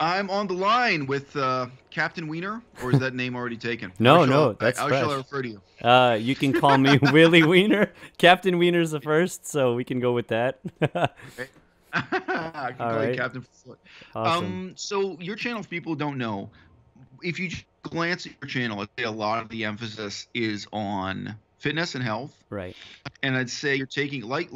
I'm on the line with Captain Wiener, or is that name already taken? No, no, that's How shall I fresh. refer to you? You can call me Willie Wiener. Captain Wiener's the first, so we can go with that. Okay. I can All call you right, Captain for short. awesome. So your channel, if people don't know, if you just glance at your channel, I'd say a lot of the emphasis is on fitness and health. Right. And I'd say you're taking like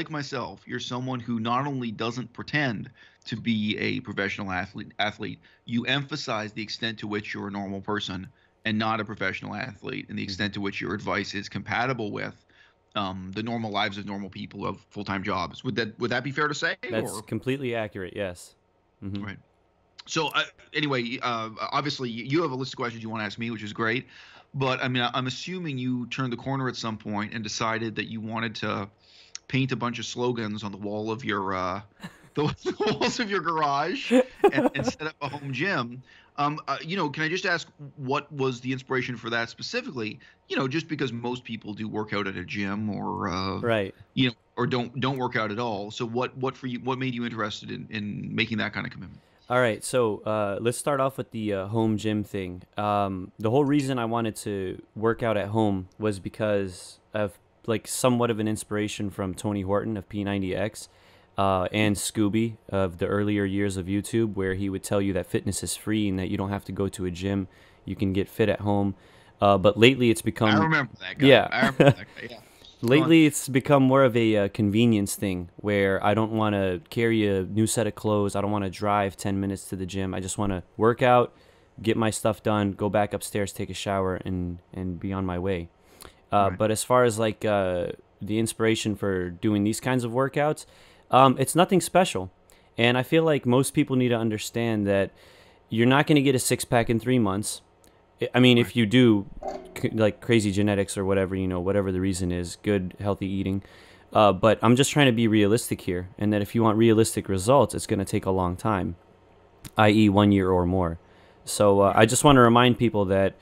myself, you're someone who not only doesn't pretend to be a professional athlete, you emphasize the extent to which you're a normal person and not a professional athlete, and the Mhm. extent to which your advice is compatible with the normal lives of normal people who have full-time jobs. Would that be fair to say, That's or completely accurate. Yes. right? So anyway, obviously you have a list of questions you want to ask me, which is great. But I mean, I'm assuming you turned the corner at some point and decided that you wanted to paint a bunch of slogans on the wall of your the walls of your garage and set up a home gym. Can I just ask what was the inspiration for that specifically? Just because most people do work out at a gym or Right. or don't work out at all. So what for you? What made you interested in making that kind of commitment? All right, so let's start off with the home gym thing. The whole reason I wanted to work out at home was because of like somewhat of an inspiration from Tony Horton of P90X and Scooby of the earlier years of YouTube, where he would tell you that fitness is free and that you don't have to go to a gym. You can get fit at home. But lately it's I become, remember that guy. yeah. I remember that guy. Yeah. Go on. Lately, it's become more of a convenience thing where I don't want to carry a new set of clothes. I don't want to drive 10 minutes to the gym. I just want to work out, get my stuff done, go back upstairs, take a shower, and be on my way. Right. But as far as like the inspiration for doing these kinds of workouts, it's nothing special. And I feel like most people need to understand that you're not going to get a six pack in 3 months. I mean, Right. if you do, like crazy genetics or whatever, whatever the reason is, good, healthy eating. But I'm just trying to be realistic here, and that if you want realistic results, it's going to take a long time, i.e., 1 year or more. So I Right. just want to remind people that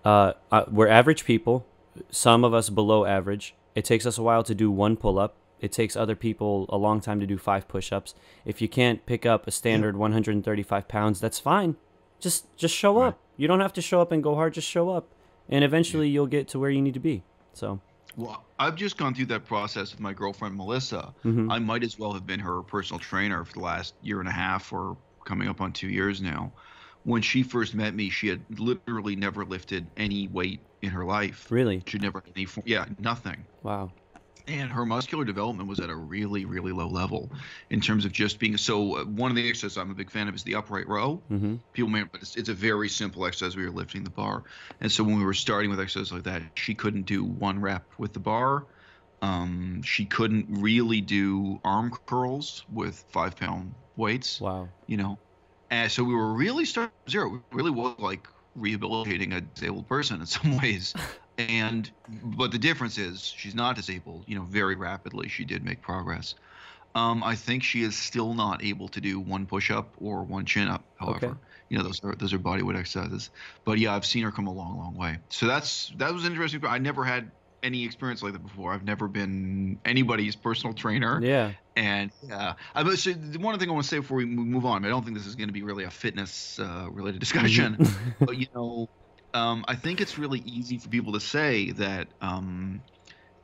we're average people, some of us below average. It takes us a while to do one pull up. It takes other people a long time to do 5 push ups. If you can't pick up a Yeah. standard 135 pounds, that's fine. Just show Right. up. You don't have to show up and go hard. Just show up, and Yeah. eventually you'll get to where you need to be. So, Well, I've just gone through that process with my girlfriend Melissa. hmm, I might as well have been her personal trainer for the last year and a half, or coming up on 2 years now. When she first met me, she had literally never lifted any weight in her life. really, She'd never had any, yeah, nothing. wow. And her muscular development was at a really, really low level in terms of just being so. One of the exercises I'm a big fan of is the upright row. Hmm. People may, but it's a very simple exercise where you're lifting the bar. And so when we were starting with exercises like that, she couldn't do one rep with the bar. She couldn't really do arm curls with 5 pound weights, Wow. you know. And so we were really starting from zero. It really was like rehabilitating a disabled person in some ways. And but the difference is she's not disabled. Very rapidly she did make progress. I think she is still not able to do one push-up or one chin-up. Okay. However, those are body weight exercises. But yeah, I've seen her come a long, long way. So that was interesting. I never had any experience like that before. I've never been anybody's personal trainer. Yeah. And yeah, so the one thing I want to say before we move on, I don't think this is going to be really a fitness related Hmm. discussion, but I think it's really easy for people to say that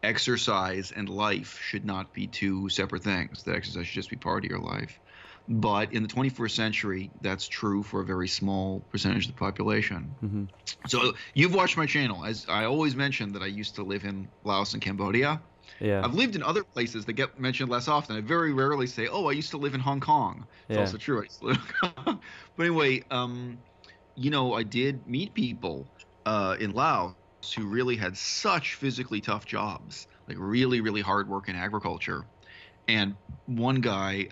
exercise and life should not be two separate things. That exercise should just be part of your life. But in the 21st century, that's true for a very small percentage of the population. Hmm. So you've watched my channel. As I always mention that I used to live in Laos and Cambodia. Yeah. I've lived in other places that get mentioned less often. I very rarely say, "Oh, I used to live in Hong Kong." It's Yeah. also true. I used to live in Hong Kong. But anyway, I did meet people in Laos who really had such physically tough jobs, like really, really hard work in agriculture. And one guy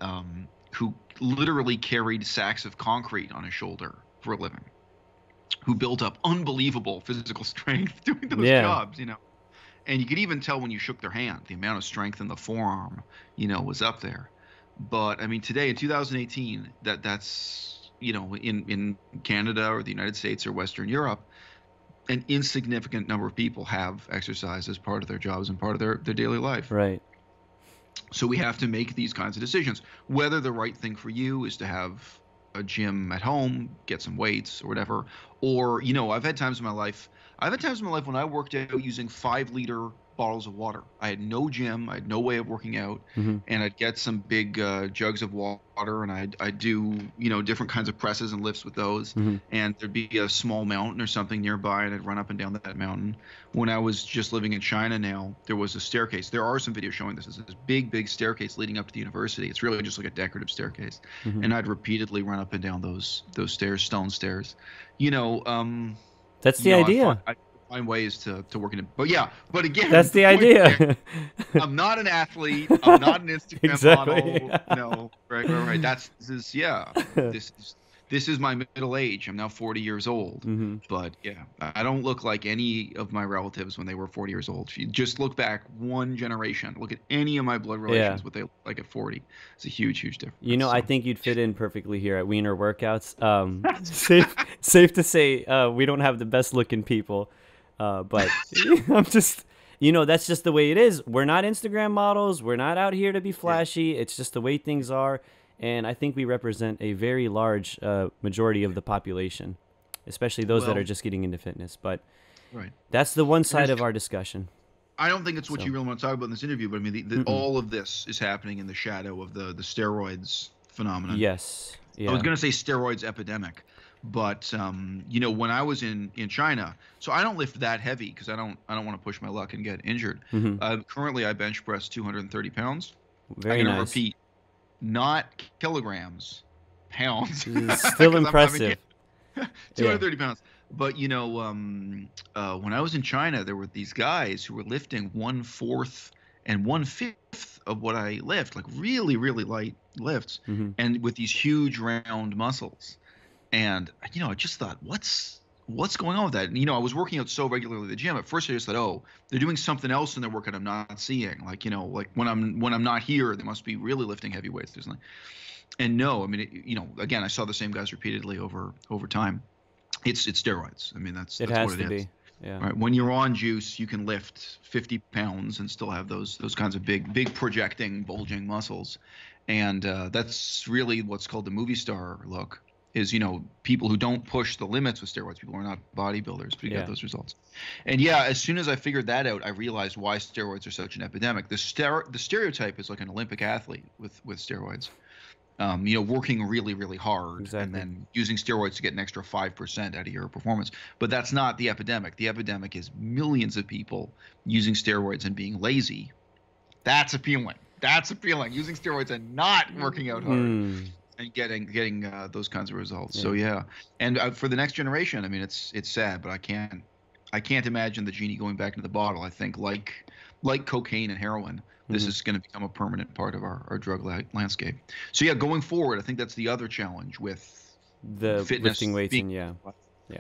who literally carried sacks of concrete on his shoulder for a living, who built up unbelievable physical strength doing those Yeah. jobs. And you could even tell when you shook their hand, the amount of strength in the forearm, was up there. But I mean, today in 2018, that's in Canada or the United States or Western Europe, an insignificant number of people have exercise as part of their jobs and part of their daily life. Right. So we have to make these kinds of decisions. Whether the right thing for you is to have a gym at home, get some weights or whatever. Or, you know, I've had times in my life when I worked out using 5 liter bottles of water. I had no gym, I had no way of working out, Mm-hmm. and I'd get some big jugs of water, and I'd do, you know, different kinds of presses and lifts with those. Mm-hmm. And there'd be a small mountain or something nearby, and I'd run up and down that mountain. When I was just living in China now, there was a staircase. There are some videos showing this. It's this big staircase leading up to the university. It's really just like a decorative staircase. Mm-hmm. And I'd repeatedly run up and down those stairs, stone stairs. You know, That's the idea. I find ways to work in it. But yeah, but again, That's the idea. I'm not an athlete. I'm not an Instagram Exactly. model. No, right. This is my middle age. I'm now 40 years old. Mm-hmm. But yeah, I don't look like any of my relatives when they were 40 years old. If you just look back one generation, look at any of my blood relations, what they look like at 40. It's a huge difference. You know, I think you'd fit in perfectly here at Wiener Workouts. Safe to say, we don't have the best looking people, but I'm just, you know, that's just the way it is. We're not Instagram models. We're not out here to be flashy. It's just the way things are. And I think we represent a very large majority of the population, especially those that are just getting into fitness. But that's the one side of our discussion. I don't think it's what you really want to talk about in this interview, but I mean, all of this is happening in the shadow of the steroids phenomenon. Yes. Yeah. I was going to say steroids epidemic, but you know, when I was in China, so I don't lift that heavy because I don't want to push my luck and get injured. Currently, I bench press 230 pounds. Very nice. Repeat. Not kilograms, pounds. Still impressive. 230 pounds. But, you know, when I was in China, there were these guys who were lifting 1/4 and 1/5 of what I lift, like really light lifts, and with these huge round muscles. And, you know, I just thought, what's going on with that? And, you know, I was working out so regularly at the gym. At first, I just thought, oh, they're doing something else in their workout I'm not seeing. Like, you know, like when I'm not here, they must be really lifting heavy weights. There's like, and no, I mean, you know, again, I saw the same guys repeatedly over time. It's steroids. I mean, that's what it is. Yeah. Right. When you're on juice, you can lift 50 pounds and still have those kinds of big projecting, bulging muscles, and that's really what's called the movie star look. Is, you know, people who don't push the limits with steroids, people who are not bodybuilders, but you get those results. And yeah, as soon as I figured that out, I realized why steroids are such an epidemic. The stereotype is like an Olympic athlete with steroids, you know, working really hard and then using steroids to get an extra 5% out of your performance. But that's not the epidemic. The epidemic is millions of people using steroids and being lazy. That's appealing. Using steroids and not working out hard. And getting those kinds of results. So yeah, and for the next generation, I mean, it's sad, but I can't imagine the genie going back into the bottle. I think like cocaine and heroin, this is going to become a permanent part of our drug landscape. So yeah, going forward, I think that's the other challenge with the fitness, lifting weights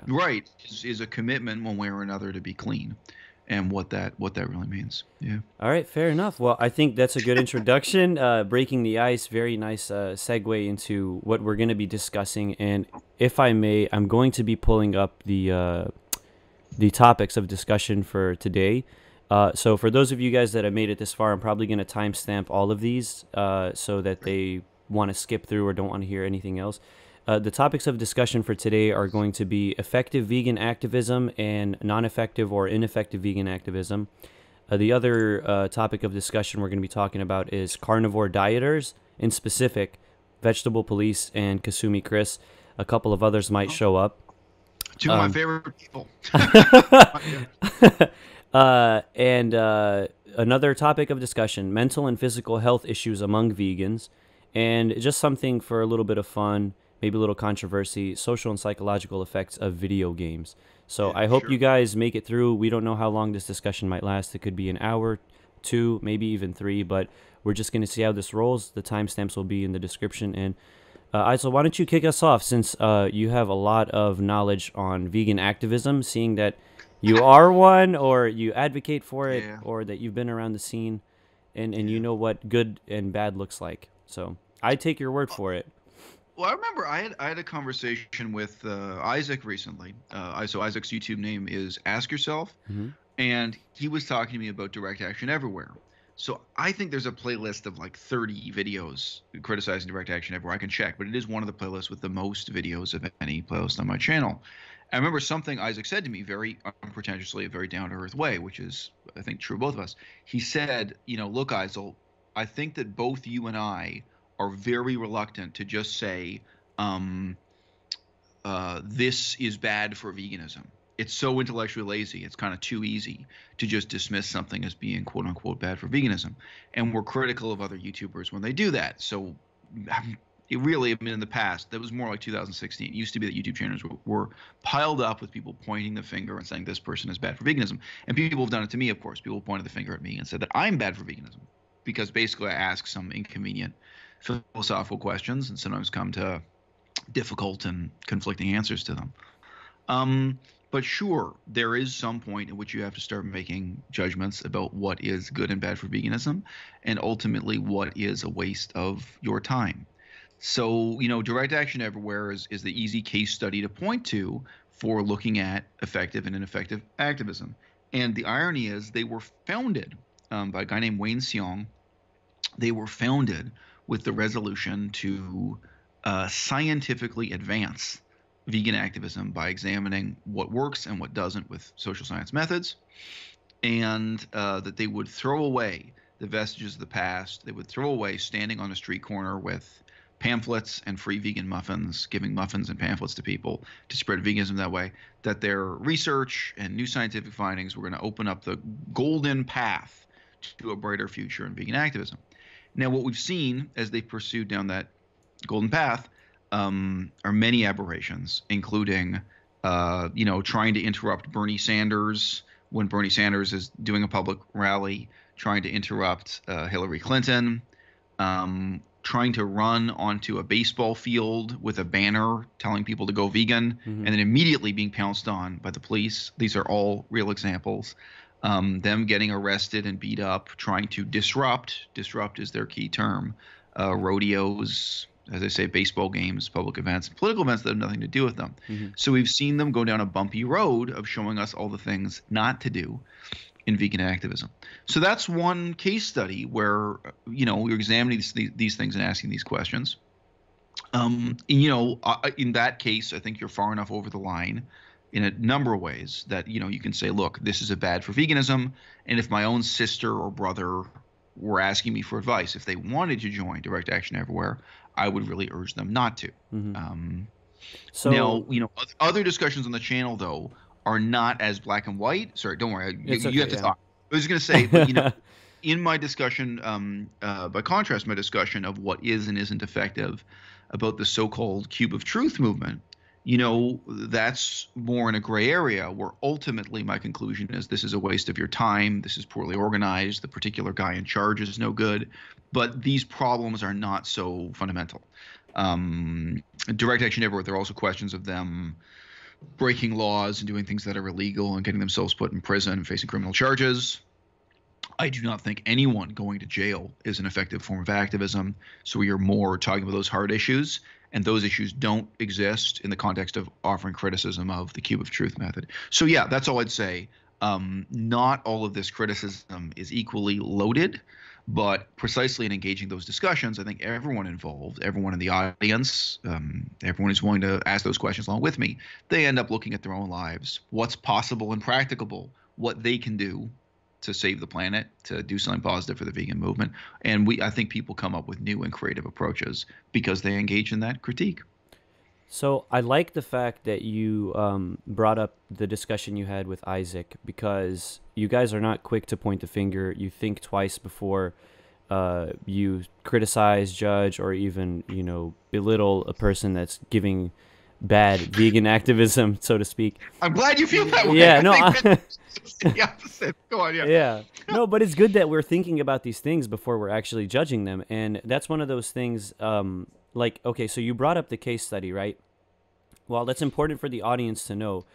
right, is a commitment one way or another to be clean. And what that really means. Yeah. All right, fair enough. Well, I think that's a good introduction. Breaking the ice, very nice segue into what we're going to be discussing. And if I may, I'm going to be pulling up the topics of discussion for today. So for those of you guys that have made it this far, I'm probably going to timestamp all of these so that they want to skip through or don't want to hear anything else. The topics of discussion for today are going to be effective vegan activism and non-effective or ineffective vegan activism. The other topic of discussion we're going to be talking about is carnivore dieters, in specific, Vegetable Police and Kasumi Chris. A couple of others might show up. Two of my favorite people. And another topic of discussion, mental and physical health issues among vegans, and just something for a little bit of fun, maybe a little controversy, social and psychological effects of video games. So I hope you guys make it through. We don't know how long this discussion might last. It could be an hour, 2, maybe even 3, but we're just going to see how this rolls. The timestamps will be in the description. And Eisel, why don't you kick us off, since you have a lot of knowledge on vegan activism, seeing that you are one, or you advocate for it, or that you've been around the scene, and you know what good and bad looks like. So I take your word for it. Well, I remember I had a conversation with Isaac recently. So Isaac's YouTube name is Ask Yourself, and he was talking to me about direct action everywhere. So I think there's a playlist of like 30 videos criticizing direct action everywhere. I can check, but it is one of the playlists with the most videos of any playlist on my channel. I remember something Isaac said to me very unpretentiously, a very down-to-earth way, which is, I think, true of both of us. He said, look, Eisel, I think that both you and I are very reluctant to just say, this is bad for veganism. It's so intellectually lazy. It's kind of too easy to just dismiss something as being quote unquote bad for veganism. And we're critical of other YouTubers when they do that. So it really, in the past, that was more like 2016. It used to be that YouTube channels were piled up with people pointing the finger and saying this person is bad for veganism. And people have done it to me, of course. People pointed the finger at me and said that I'm bad for veganism because basically I ask some inconvenient philosophical questions and sometimes come to difficult and conflicting answers to them. But sure, there is some point at which you have to start making judgments about what is good and bad for veganism and ultimately what is a waste of your time. So, direct action everywhere is the easy case study to point to for looking at effective and ineffective activism. And the irony is they were founded by a guy named Wayne Seong. They were founded with the resolution to scientifically advance vegan activism by examining what works and what doesn't with social science methods, and that they would throw away the vestiges of the past. They would throw away standing on a street corner with pamphlets and free vegan muffins, giving muffins and pamphlets to people to spread veganism that way, that their research and new scientific findings were going to open up the golden path to a brighter future in vegan activism. Now, what we've seen as they pursued down that golden path are many aberrations, including, trying to interrupt Bernie Sanders when Bernie Sanders is doing a public rally, trying to interrupt Hillary Clinton, trying to run onto a baseball field with a banner telling people to go vegan, and then immediately being pounced on by the police. These are all real examples. Them getting arrested and beat up, trying to disrupt is their key term, rodeos, as I say, baseball games, public events, political events that have nothing to do with them. So we've seen them go down a bumpy road of showing us all the things not to do in vegan activism. So that's one case study where, we're examining these things and asking these questions. In that case, I think you're far enough over the line in a number of ways that, you can say, look, this is a bad for veganism. And if my own sister or brother were asking me for advice, if they wanted to join Direct Action Everywhere, I would really urge them not to. So now, other discussions on the channel, though, are not as black and white. Sorry, don't worry. You have to talk. I was going to say, but, in my discussion, by contrast, my discussion of what is and isn't effective about the so-called Cube of Truth movement, that's more in a gray area where ultimately my conclusion is this is a waste of your time. This is poorly organized. The particular guy in charge is no good. But these problems are not so fundamental. Direct Action Everywhere, there are also questions of them breaking laws and doing things that are illegal and getting themselves put in prison and facing criminal charges. I do not think anyone going to jail is an effective form of activism. So we are more talking about those hard issues, and those issues don't exist in the context of offering criticism of the Cube of Truth method. So yeah, that's all I'd say. Not all of this criticism is equally loaded, but precisely in engaging those discussions, I think everyone involved, everyone in the audience, everyone who's willing to ask those questions along with me, they end up looking at their own lives, what's possible and practicable, what they can do to save the planet, to do something positive for the vegan movement. And I think people come up with new and creative approaches because they engage in that critique. So I like the fact that you brought up the discussion you had with Isaac, because you guys are not quick to point the finger. You think twice before you criticize, judge, or even, belittle a person that's giving bad vegan activism, so to speak. I'm glad you feel that way. Yeah, the opposite. Go on, yeah. Yeah. No, but it's good that we're thinking about these things before we're actually judging them. And that's one of those things, okay, so you brought up the case study, right? Well, that's important for the audience to know.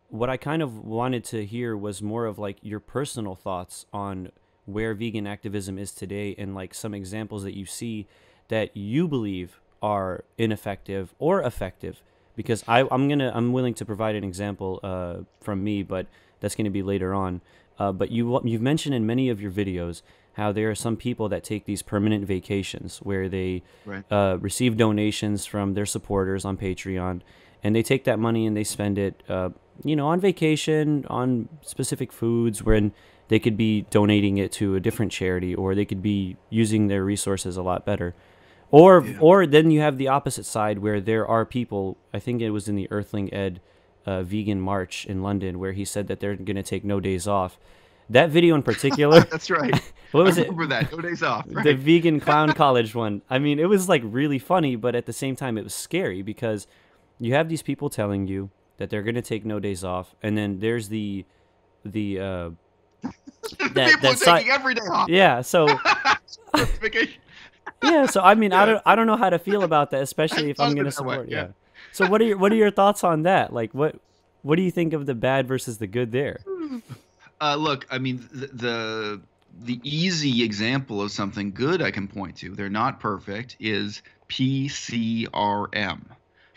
What I kind of wanted to hear was more of your personal thoughts on where vegan activism is today, and some examples that you see that you believe are ineffective or effective. Because I'm willing to provide an example from me, but that's going to be later on. But you've mentioned in many of your videos how there are some people that take these permanent vacations where they Right. receive donations from their supporters on Patreon, and they take that money and they spend it, on vacation, on specific foods, when they could be donating it to a different charity, or they could be using their resources a lot better. Or then you have the opposite side where there are people, I think it was in the Earthling Ed vegan march in London, where he said that they're going to take no days off. That video in particular, That's right. what was I it? remember that. No days off. Right. The vegan clown college one. I mean, it was like really funny, but at the same time, it was scary because you have these people telling you that they're going to take no days off, and then there's the People are taking every day off. Yeah, so Vacation. yeah, so I mean, I don't know how to feel about that, especially if I'm going to support. Yeah. So what are your thoughts on that? Like, what do you think of the bad versus the good there? Look, I mean, the easy example of something good I can point to, they're not perfect, is PCRM.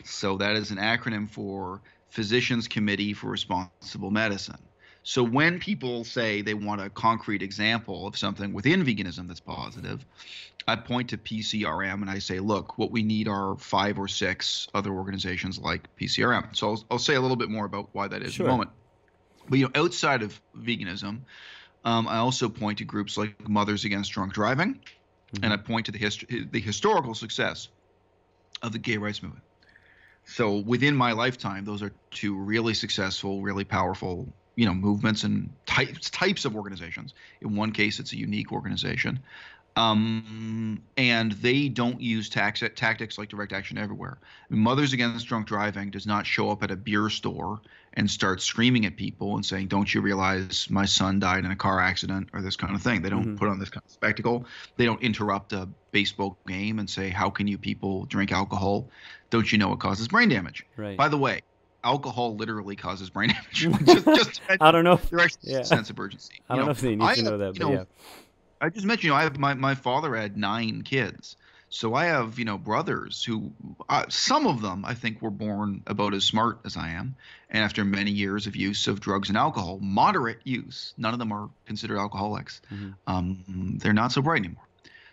So that is an acronym for Physicians Committee for Responsible Medicine. So when people say they want a concrete example of something within veganism that's positive, I point to PCRM and I say, look, what we need are 5 or 6 other organizations like PCRM. So I'll say a little bit more about why that is in a moment. But outside of veganism, I also point to groups like Mothers Against Drunk Driving, and I point to the historical success of the gay rights movement. So within my lifetime, those are 2 really successful, really powerful, movements and types of organizations. In one case, it's a unique organization. And they don't use tactics like direct action everywhere. Mothers Against Drunk Driving does not show up at a beer store and start screaming at people and saying, don't you realize my son died in a car accident, or this kind of thing. They don't put on this kind of spectacle. They don't interrupt a baseball game and say, how can you people drink alcohol? Don't you know it causes brain damage? Right. By the way, alcohol literally causes brain damage. just I don't know. There's a sense of urgency. I don't know if they need to know that, but yeah. I just mentioned, I have my father had 9 kids. So I have, brothers who, some of them I think were born about as smart as I am. And after many years of use of drugs and alcohol, moderate use, none of them are considered alcoholics. They're not so bright anymore.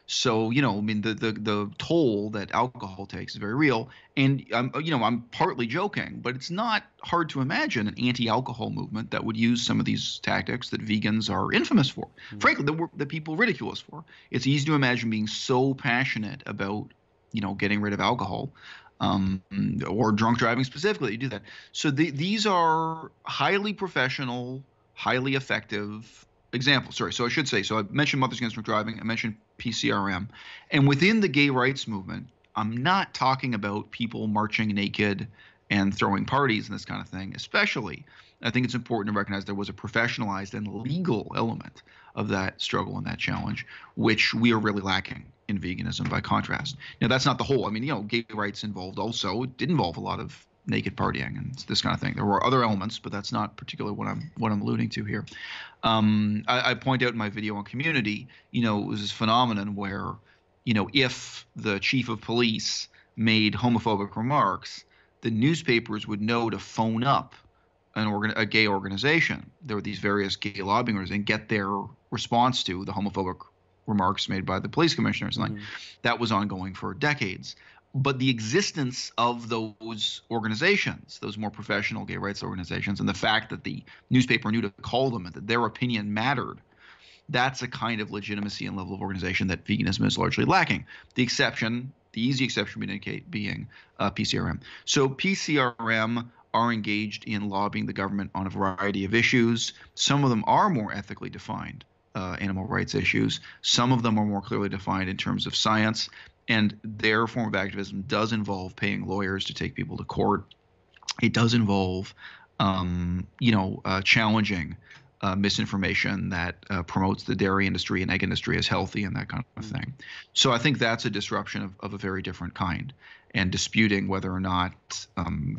So, I mean, the toll that alcohol takes is very real. And, I'm partly joking, but it's not hard to imagine an anti-alcohol movement that would use some of these tactics that vegans are infamous for. Frankly, that people ridicule us for. It's easy to imagine being so passionate about, getting rid of alcohol, or drunk driving specifically. You do that. So these are highly professional, highly effective example. Sorry. So I should say, so I mentioned Mothers Against Drunk Driving. I mentioned PCRM. And within the gay rights movement, I'm not talking about people marching naked and throwing parties and this kind of thing. Especially, I think it's important to recognize there was a professionalized and legal element of that struggle and that challenge, which we are really lacking in veganism by contrast. Now, that's not the whole. I mean, gay rights involved also. It did involve a lot of naked partying and this kind of thing. There were other elements, but that's not particularly what I'm alluding to here. I point out in my video on community, it was this phenomenon where, if the chief of police made homophobic remarks, the newspapers would know to phone up a gay organization. There were these various gay lobbying organizations and get their response to the homophobic remarks made by the police commissioners. And that was ongoing for decades. But the existence of those organizations, those more professional gay rights organizations, and the fact that the newspaper knew to call them and that their opinion mattered, that's a kind of legitimacy and level of organization that veganism is largely lacking. The easy exception being PCRM. So PCRM are engaged in lobbying the government on a variety of issues. Some of them are more ethically defined animal rights issues. Some of them are more clearly defined in terms of science. And their form of activism does involve paying lawyers to take people to court. It does involve, challenging misinformation that promotes the dairy industry and egg industry as healthy and that kind of thing. So I think that's a disruption of a very different kind, and disputing whether or not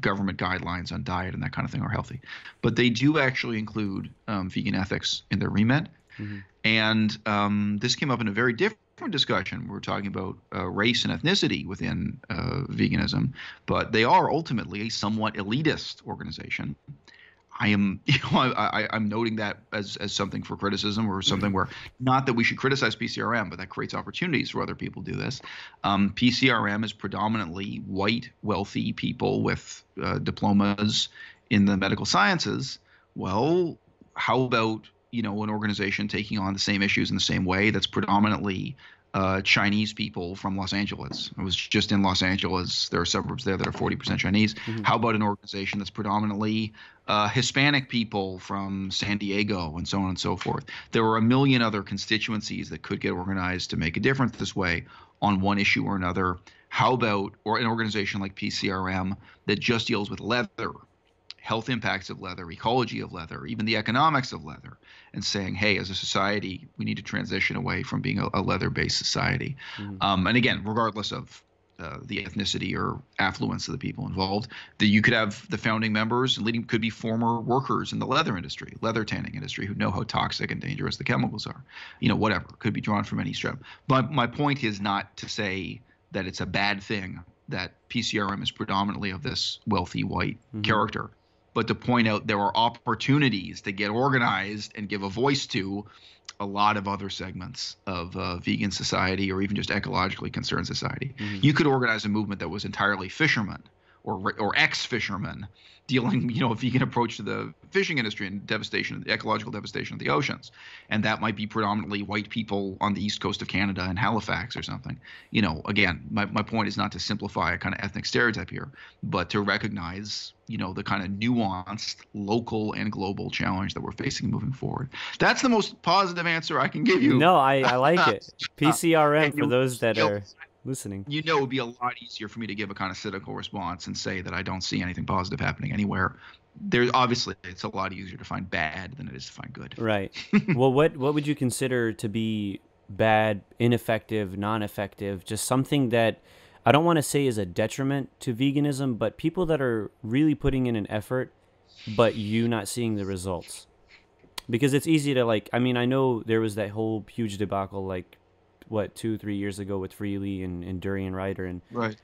government guidelines on diet and that kind of thing are healthy. But they do actually include vegan ethics in their remit. And this came up in a very different discussion. We were talking about race and ethnicity within veganism, but they are ultimately a somewhat elitist organization. I am, I'm noting that as something for criticism, or something where, not that we should criticize PCRM, but that creates opportunities for other people to do this. PCRM is predominantly white, wealthy people with diplomas in the medical sciences. Well, how about, an organization taking on the same issues in the same way that's predominantly Chinese people from Los Angeles? I was just in Los Angeles. There are suburbs there that are 40% Chinese. How about an organization that's predominantly Hispanic people from San Diego, and so on and so forth? There are a million other constituencies that could get organized to make a difference this way on one issue or another. How about, or an organization like PCRM that just deals with leather, health impacts of leather, ecology of leather, even the economics of leather, and saying, hey, as a society, we need to transition away from being a leather-based society. And again, regardless of the ethnicity or affluence of the people involved, that you could have the founding members and leading could be former workers in the leather industry, leather tanning industry, who know how toxic and dangerous the chemicals are. Whatever, could be drawn from any strip. But my point is not to say that it's a bad thing that PCRM is predominantly of this wealthy white character, but to point out there are opportunities to get organized and give a voice to a lot of other segments of vegan society, or even just ecologically concerned society. You could organize a movement that was entirely fishermen or ex-fishermen dealing, a vegan approach to the fishing industry and devastation, the ecological devastation of the oceans. And that might be predominantly white people on the east coast of Canada in Halifax or something. Again, my point is not to simplify a kind of ethnic stereotype here, but to recognize, the kind of nuanced local and global challenge that we're facing moving forward. That's the most positive answer I can give you. No, I like it. PCRM, for those that are listening. It would be a lot easier for me to give a kind of cynical response and say that I don't see anything positive happening anywhere. There's obviously, it's a lot easier to find bad than it is to find good. Right. Well, what would you consider to be bad, ineffective, non-effective, just something that I don't want to say is a detriment to veganism, but people that are really putting in an effort, but you not seeing the results? Because it's easy to I know there was that whole huge debacle 2-3 years ago with Freely and Durian Rider, and right.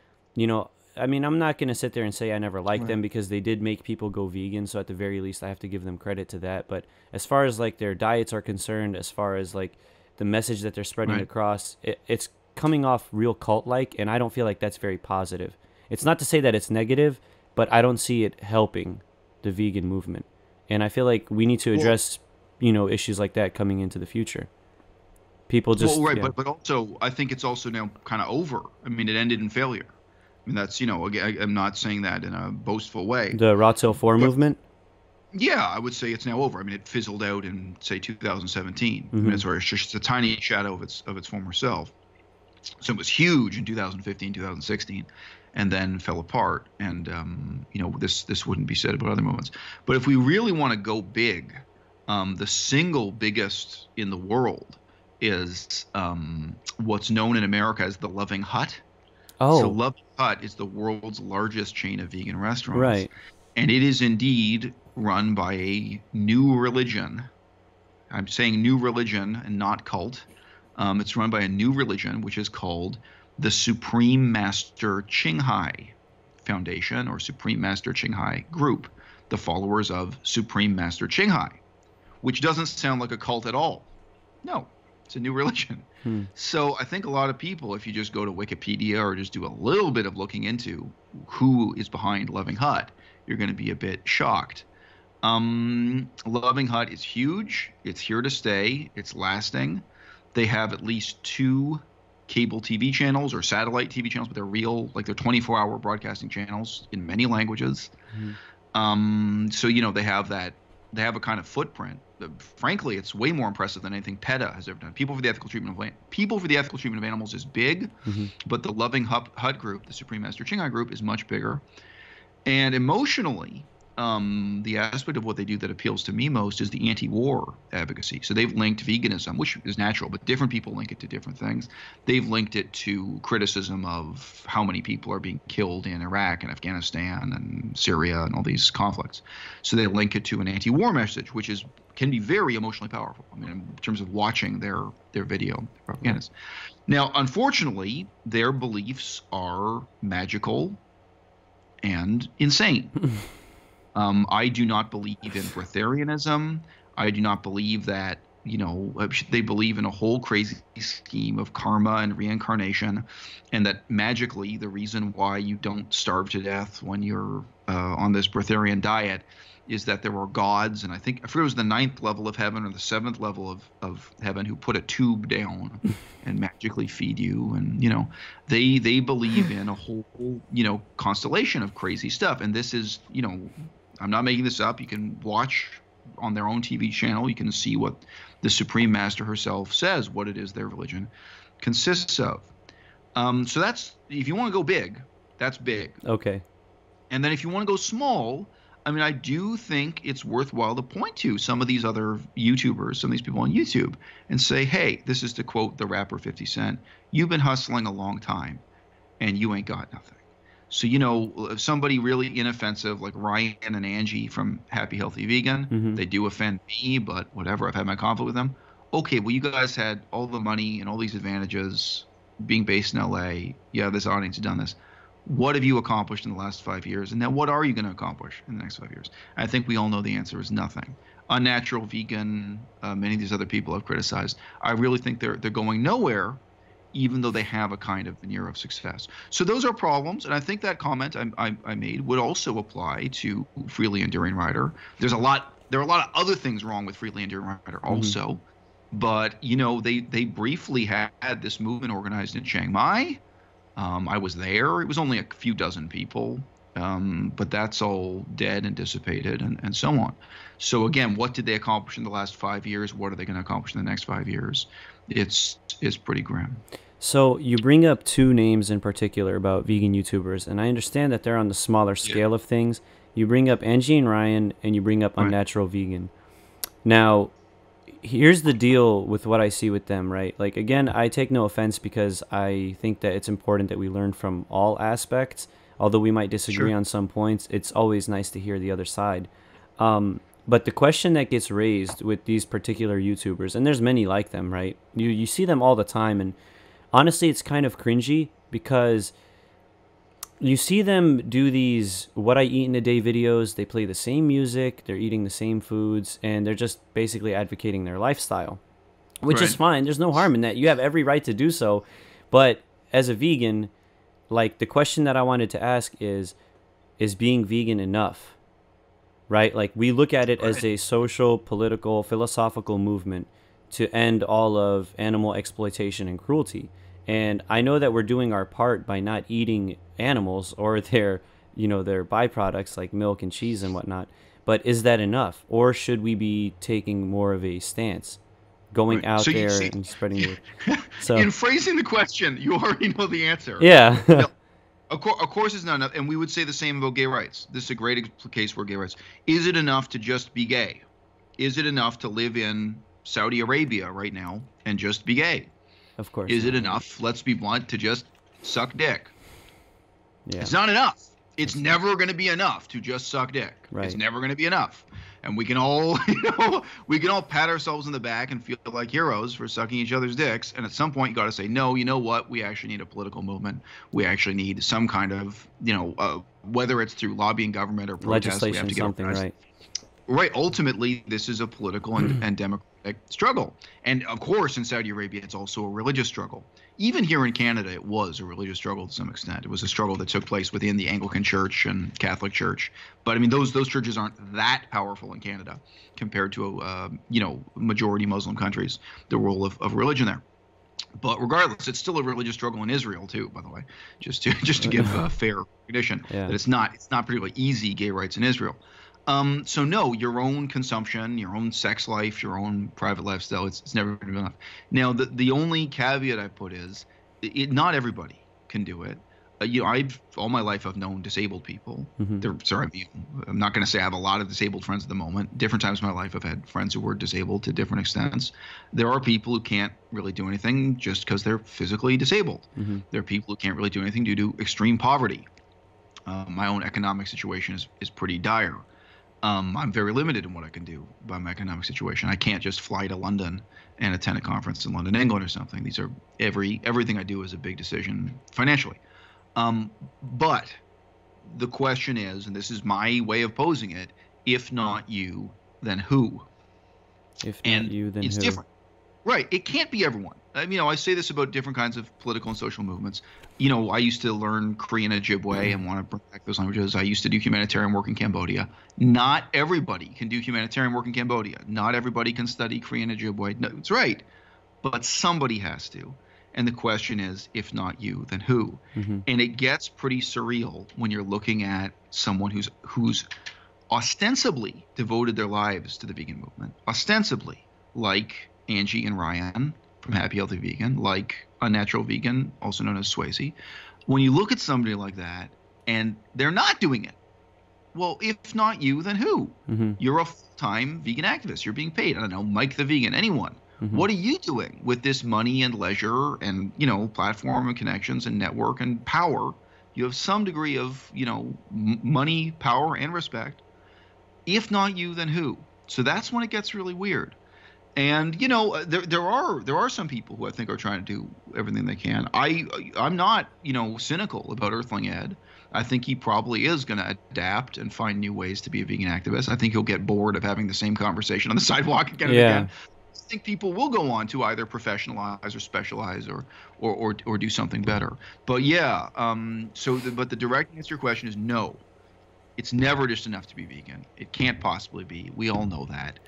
I'm not going to sit there and say I never liked them, because they did make people go vegan, so at the very least I have to give them credit to that. But as far as their diets are concerned, as far as the message that they're spreading across, it's coming off real cult-like, and I don't feel like that's very positive. It's not to say that it's negative, but I don't see it helping the vegan movement. And I feel like we need to address, issues like that coming into the future. People just but also I think it's also now kind of over. It ended in failure. That's again, I'm not saying that in a boastful way. The Rotzell 4 movement. Yeah, I would say it's now over. It fizzled out in, say, 2017. It's just a tiny shadow of its former self. So it was huge in 2015, 2016, and then fell apart. And this wouldn't be said about other movements. But if we really want to go big, the single biggest in the world is what's known in America as the Loving Hut. Oh. So Loving Hut is the world's largest chain of vegan restaurants. Right. And it is indeed run by a new religion. I'm saying new religion and not cult. It's run by a new religion, which is called the Supreme Master Qinghai Foundation, or Supreme Master Qinghai Group, the followers of Supreme Master Qinghai, which doesn't sound like a cult at all. No, it's a new religion. So I think a lot of people, if you just go to Wikipedia or just do a little bit of looking into who is behind Loving Hut, you're going to be a bit shocked. Loving Hut is huge. It's here to stay. It's lasting. They have at least 2 cable TV channels or satellite TV channels, but they're real, they're 24-hour broadcasting channels in many languages. So they have that. They have a kind of footprint. Frankly, it's way more impressive than anything PETA has ever done. People for the Ethical Treatment of Animals is big, but the Loving Hut group, the Supreme Master Qinghai group, is much bigger. And emotionally, the aspect of what they do that appeals to me most is the anti-war advocacy. So they've linked veganism, which is natural, but different people link it to different things. They've linked it to criticism of how many people are being killed in Iraq and Afghanistan and Syria and all these conflicts. So they link it to an anti-war message, which can be very emotionally powerful. In terms of watching their video, their propagandas. Now, unfortunately, their beliefs are magical and insane. I do not believe in breatharianism. I do not believe that, they believe in a whole crazy scheme of karma and reincarnation, and that magically the reason why you don't starve to death when you're on this breatharian diet is that there are gods, and I forget it was the ninth level of heaven or the seventh level of heaven, who put a tube down and magically feed you. And, they believe in a whole, constellation of crazy stuff. And this is, I'm not making this up. You can watch on their own TV channel. You can see what the Supreme Master herself says, what it is their religion consists of. So that's, if you want to go big, that's big. Okay. And then if you want to go small, I mean, I do think it's worthwhile to point to some of these other YouTubers, some of these people on YouTube, and say, hey, this is to quote the rapper 50 Cent, you've been hustling a long time and you ain't got nothing. So, if somebody really inoffensive like Ryan and Angie from Happy Healthy Vegan, they do offend me, but whatever, I've had my conflict with them. Okay, well, you guys had all the money and all these advantages being based in LA. Yeah, this audience has done this. What have you accomplished in the last 5 years? And now what are you going to accomplish in the next 5 years? I think we all know the answer is nothing. Unnatural Vegan, many of these other people I've criticized, I really think they're going nowhere, even though they have a kind of veneer of success. So those are problems, and I think that comment I made would also apply to Freely Enduring Rider. There are a lot of other things wrong with Freely Enduring Rider also, but they briefly had this movement organized in Chiang Mai. I was there. It was only a few dozen people, but that's all dead and dissipated and so on. So again, what did they accomplish in the last 5 years? What are they going to accomplish in the next 5 years? It's pretty grim. So you bring up two names in particular about vegan YouTubers, and I understand that they're on the smaller scale of things. You bring up Angie and Ryan, and you bring up Unnatural Vegan. Now, here's the deal with what I see with them, right? Like, again, I take no offense because I think that it's important that we learn from all aspects. Although we might disagree on some points, it's always nice to hear the other side. But the question that gets raised with these particular YouTubers, and there's many like them, right? You see them all the time, and honestly, it's kind of cringy because you see them do these what I eat in a day videos. They play the same music, they're eating the same foods, and they're just basically advocating their lifestyle, which is fine. There's no harm in that. You have every right to do so. But as a vegan, like, the question that I wanted to ask is being vegan enough? Right? Like, we look at it as a social, political, philosophical movement to end all of animal exploitation and cruelty. And I know that we're doing our part by not eating animals or their byproducts like milk and cheese and whatnot. But is that enough? Or should we be taking more of a stance, going out there and spreading it? So, in phrasing the question, you already know the answer. Yeah. No, of course it's not enough. And we would say the same about gay rights. This is a great case for gay rights. Is it enough to just be gay? Is it enough to live in Saudi Arabia right now and just be gay? Of course. Is it enough, let's be blunt, to just suck dick? Yeah. It's not enough. It's never going to be enough to just suck dick. Right. It's never going to be enough. And we can all, we can all pat ourselves in the back and feel like heroes for sucking each other's dicks. And at some point, you got to say, no, you know what? We actually need a political movement. We actually need some kind of, whether it's through lobbying government or protest, we have to get something, organized. right? Right. Ultimately, this is a political and democratic struggle. And of course, in Saudi Arabia, it's also a religious struggle. Even here in Canada, it was a religious struggle to some extent. It was a struggle that took place within the Anglican Church and Catholic Church. But I mean, those churches aren't that powerful in Canada compared to, majority Muslim countries, the role of religion there. But regardless, it's still a religious struggle in Israel too, by the way, just to give fair recognition that it's not particularly easy gay rights in Israel. So no, your own consumption, your own sex life, your own private lifestyle, it's never going to be enough. Now, the only caveat I put is, not everybody can do it. All my life I've known disabled people. I'm not going to say I have a lot of disabled friends at the moment. Different times in my life I've had friends who were disabled to different extents. There are people who can't really do anything just because they're physically disabled. There are people who can't really do anything due to extreme poverty. My own economic situation is pretty dire. I'm very limited in what I can do by my economic situation. I can't just fly to London and attend a conference in London, England or something. These are everything I do is a big decision financially. But the question is, and this is my way of posing it, if not you, then who? If not you, then it's who? different. Right. It can't be everyone. I say this about different kinds of political and social movements. I used to learn Korean and Ojibwe and want to bring back those languages. I used to do humanitarian work in Cambodia. Not everybody can do humanitarian work in Cambodia. Not everybody can study Korean and Ojibwe. No, that's right. But somebody has to. And the question is, if not you, then who? Mm-hmm. And it gets pretty surreal when you're looking at someone who's ostensibly devoted their lives to the vegan movement. Ostensibly, like Angie and Ryan from Happy Healthy Vegan, like Unnatural Vegan, also known as Swayze. When you look at somebody like that and they're not doing it, well, if not you, then who? Mm-hmm. You're a full-time vegan activist. You're being paid. I don't know, Mike the Vegan, anyone. Mm-hmm. What are you doing with this money and leisure and, platform and connections and network and power? You have some degree of, money, power, and respect. If not you, then who? So that's when it gets really weird. And there are some people who I think are trying to do everything they can. I'm not cynical about Earthling Ed. I think he probably is going to adapt and find new ways to be a vegan activist. I think he'll get bored of having the same conversation on the sidewalk again and again. I think people will go on to either professionalize or specialize or do something better. But yeah, but the direct answer to your question is no. It's never just enough to be vegan. It can't possibly be. We all know that.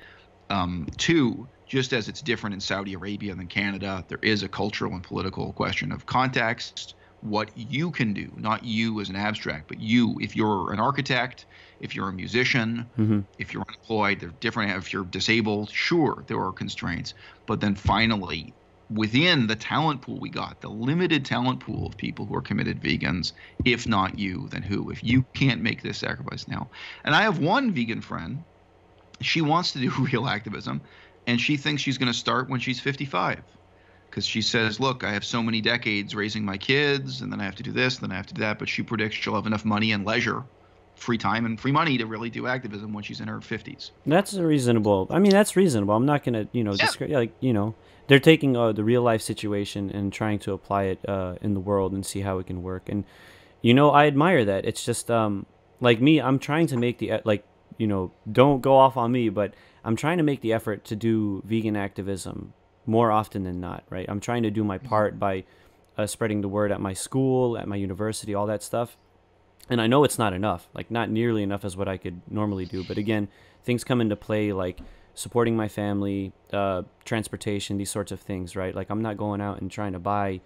Two, just as it's different in Saudi Arabia than Canada, there is a cultural and political question of context, what you can do, not you as an abstract, but you, if you're an architect, if you're a musician, mm-hmm. if you're unemployed, they're different. If you're disabled, sure, there are constraints. But then finally, within the talent pool we got, the limited talent pool of people who are committed vegans, if not you, then who? If you can't make this sacrifice now. And I have one vegan friend. She wants to do real activism, and she thinks she's going to start when she's 55. Because she says, look, I have so many decades raising my kids, and then I have to do this, and then I have to do that. But she predicts she'll have enough money and leisure, free time and free money to really do activism when she's in her 50s. That's reasonable. I mean, that's reasonable. I'm not going to, they're taking the real life situation and trying to apply it in the world and see how it can work. And, I admire that. It's just like me, I'm trying to make don't go off on me, but I'm trying to make the effort to do vegan activism more often than not, right? I'm trying to do my part by spreading the word at my school, at my university, all that stuff. And I know it's not enough, like not nearly enough as what I could normally do. But again, things come into play like supporting my family, transportation, these sorts of things, right? Like I'm not going out and trying to buy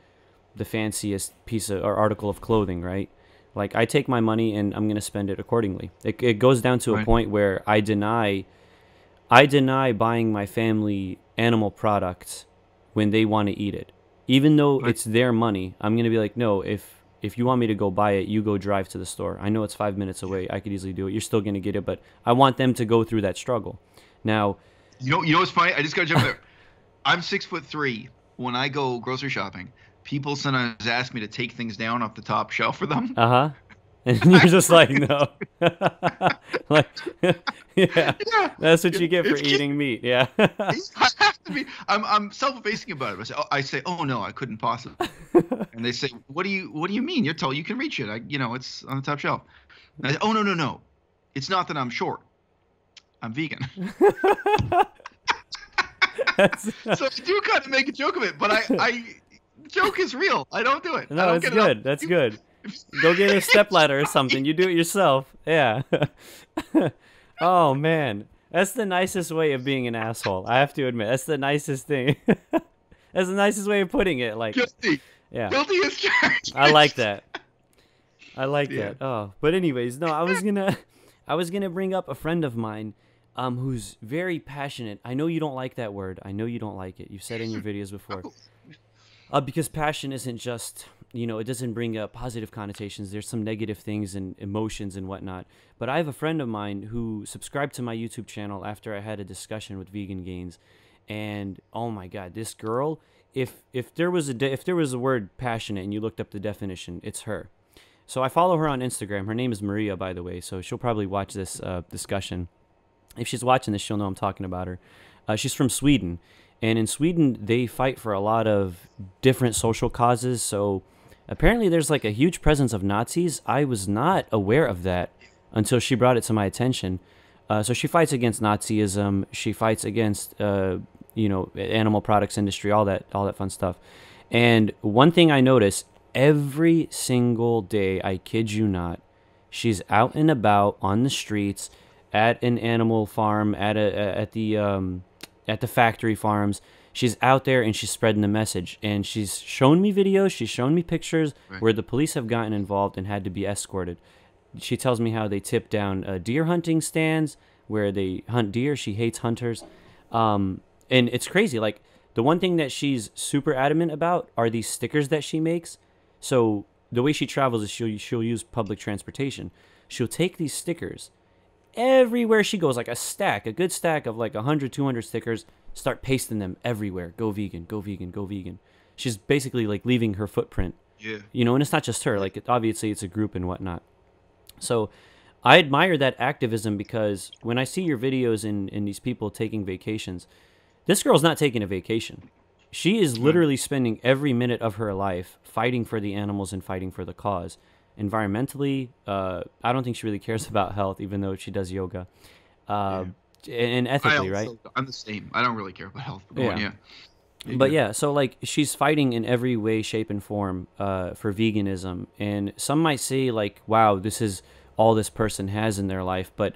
the fanciest piece of or article of clothing, right? Like I take my money and I'm going to spend it accordingly. It goes down to a point where I deny buying my family animal products when they want to eat it. Even though it's their money, I'm going to be like, no, if you want me to go buy it, you go drive to the store. I know it's 5 minutes away. I could easily do it. You're still going to get it, but I want them to go through that struggle. Now, you know what's funny? I just got to jump there. I'm 6'3". When I go grocery shopping, people sometimes ask me to take things down off the top shelf for them. Uh-huh. And you're just like, no. Like, yeah, that's what you get for eating meat. Yeah. I have to be. I'm self-effacing about it. I say, oh no, I couldn't possibly. And they say, what do you mean? You're told you can reach it. It's on the top shelf. And I say, oh no. It's not that I'm short. I'm vegan. So I do kind of make a joke of it, but the joke is real. I don't do it. No, it's good. That's good. Go get a stepladder or something. You do it yourself. Yeah. Oh man, that's the nicest way of being an asshole. I have to admit, that's the nicest thing. That's the nicest way of putting it. Like, guilty. Yeah. Guilty as charged. I like that. That. Oh, but anyways, no, I was gonna bring up a friend of mine, who's very passionate. I know you don't like that word. I know you don't like it. You've said it in your videos before. Because passion isn't just, it doesn't bring up positive connotations. There's some negative things and emotions and whatnot. But I have a friend of mine who subscribed to my YouTube channel after I had a discussion with Vegan Gains, and oh my God, this girl, if there was a word passionate and you looked up the definition, it's her. So I follow her on Instagram. Her name is Maria, by the way, so she'll probably watch this discussion. If she's watching this, she'll know I'm talking about her. She's from Sweden. And in Sweden, they fight for a lot of different social causes. So Apparently, there's like a huge presence of Nazis. I was not aware of that until she brought it to my attention. So she fights against Nazism. She fights against, animal products industry, all that fun stuff. And one thing I notice every single day, I kid you not, she's out and about on the streets, at an animal farm, at the factory farms. She's out there and she's spreading the message. And she's shown me videos, she's shown me pictures where the police have gotten involved and had to be escorted. She tells me how they tip down deer hunting stands where they hunt deer. She hates hunters. And it's crazy. Like, the one thing that she's super adamant about are these stickers that she makes. So the way she travels is she'll use public transportation. She'll take these stickers everywhere she goes, like a good stack of like 100, 200 stickers, start pasting them everywhere. Go vegan, go vegan, go vegan. She's basically like leaving her footprint. Yeah. And it's not just her. Like, obviously it's a group and whatnot. So I admire that activism, because when I see your videos in these people taking vacations, this girl's not taking a vacation. She is literally spending every minute of her life fighting for the animals and fighting for the cause. Environmentally, I don't think she really cares about health, even though she does yoga. And ethically, right? I'm the same. I don't really care about health. But But yeah, so like, she's fighting in every way, shape, and form for veganism. And some might say like, wow, this is all this person has in their life. But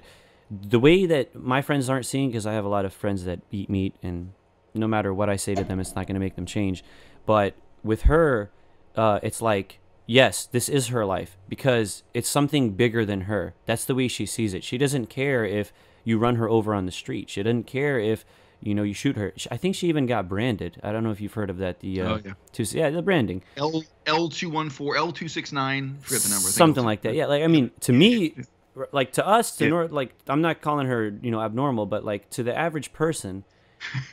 the way that my friends aren't seeing, because I have a lot of friends that eat meat, and no matter what I say to them, it's not going to make them change. But with her, it's like, yes, this is her life, because it's something bigger than her. That's the way she sees it. She doesn't care if you run her over on the street. She doesn't care if you shoot her. I think she even got branded. I don't know if you've heard of that. The branding. L214, L269. Forget the number. Something like that. Yeah. Like, I mean, to me, like, to us, like, I'm not calling her, abnormal, but like, to the average person,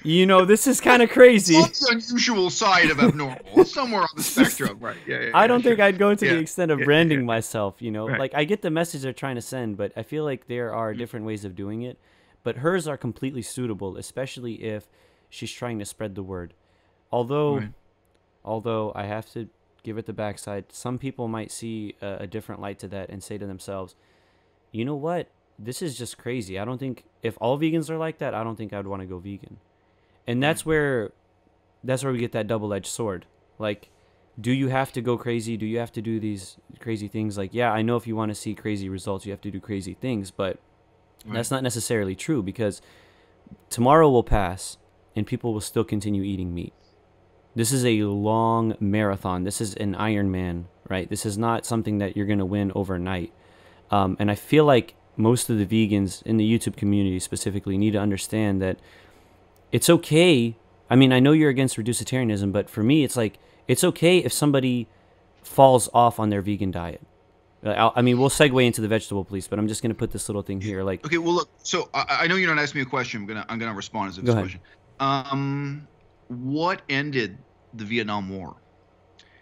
this is kind of crazy. It's on the unusual side of abnormal. Somewhere on the spectrum, right? Yeah. I don't think I'd go to the extent of branding myself. Right. Like, I get the message they're trying to send, but I feel like there are different ways of doing it. But hers are completely suitable, especially if she's trying to spread the word. Although I have to give it the backside, some people might see a different light to that and say to themselves, you know what? This is just crazy. I don't think, if all vegans are like that, I don't think I'd want to go vegan. And that's where we get that double-edged sword. Like, do you have to go crazy? Do you have to do these crazy things? Like, yeah, I know if you want to see crazy results, you have to do crazy things, but that's not necessarily true, because tomorrow will pass and people will still continue eating meat. This is a long marathon. This is an Ironman, right? This is not something that you're going to win overnight. And I feel like most of the vegans in the YouTube community specifically need to understand that it's okay. I mean, I know you're against reducitarianism, but for me, it's like, it's okay if somebody falls off on their vegan diet. I mean, we'll segue into the vegetable police, but I'm just going to put this little thing here. Like, okay, well, look. So I know you're not asking me a question. I'm gonna respond as a question. What ended the Vietnam War?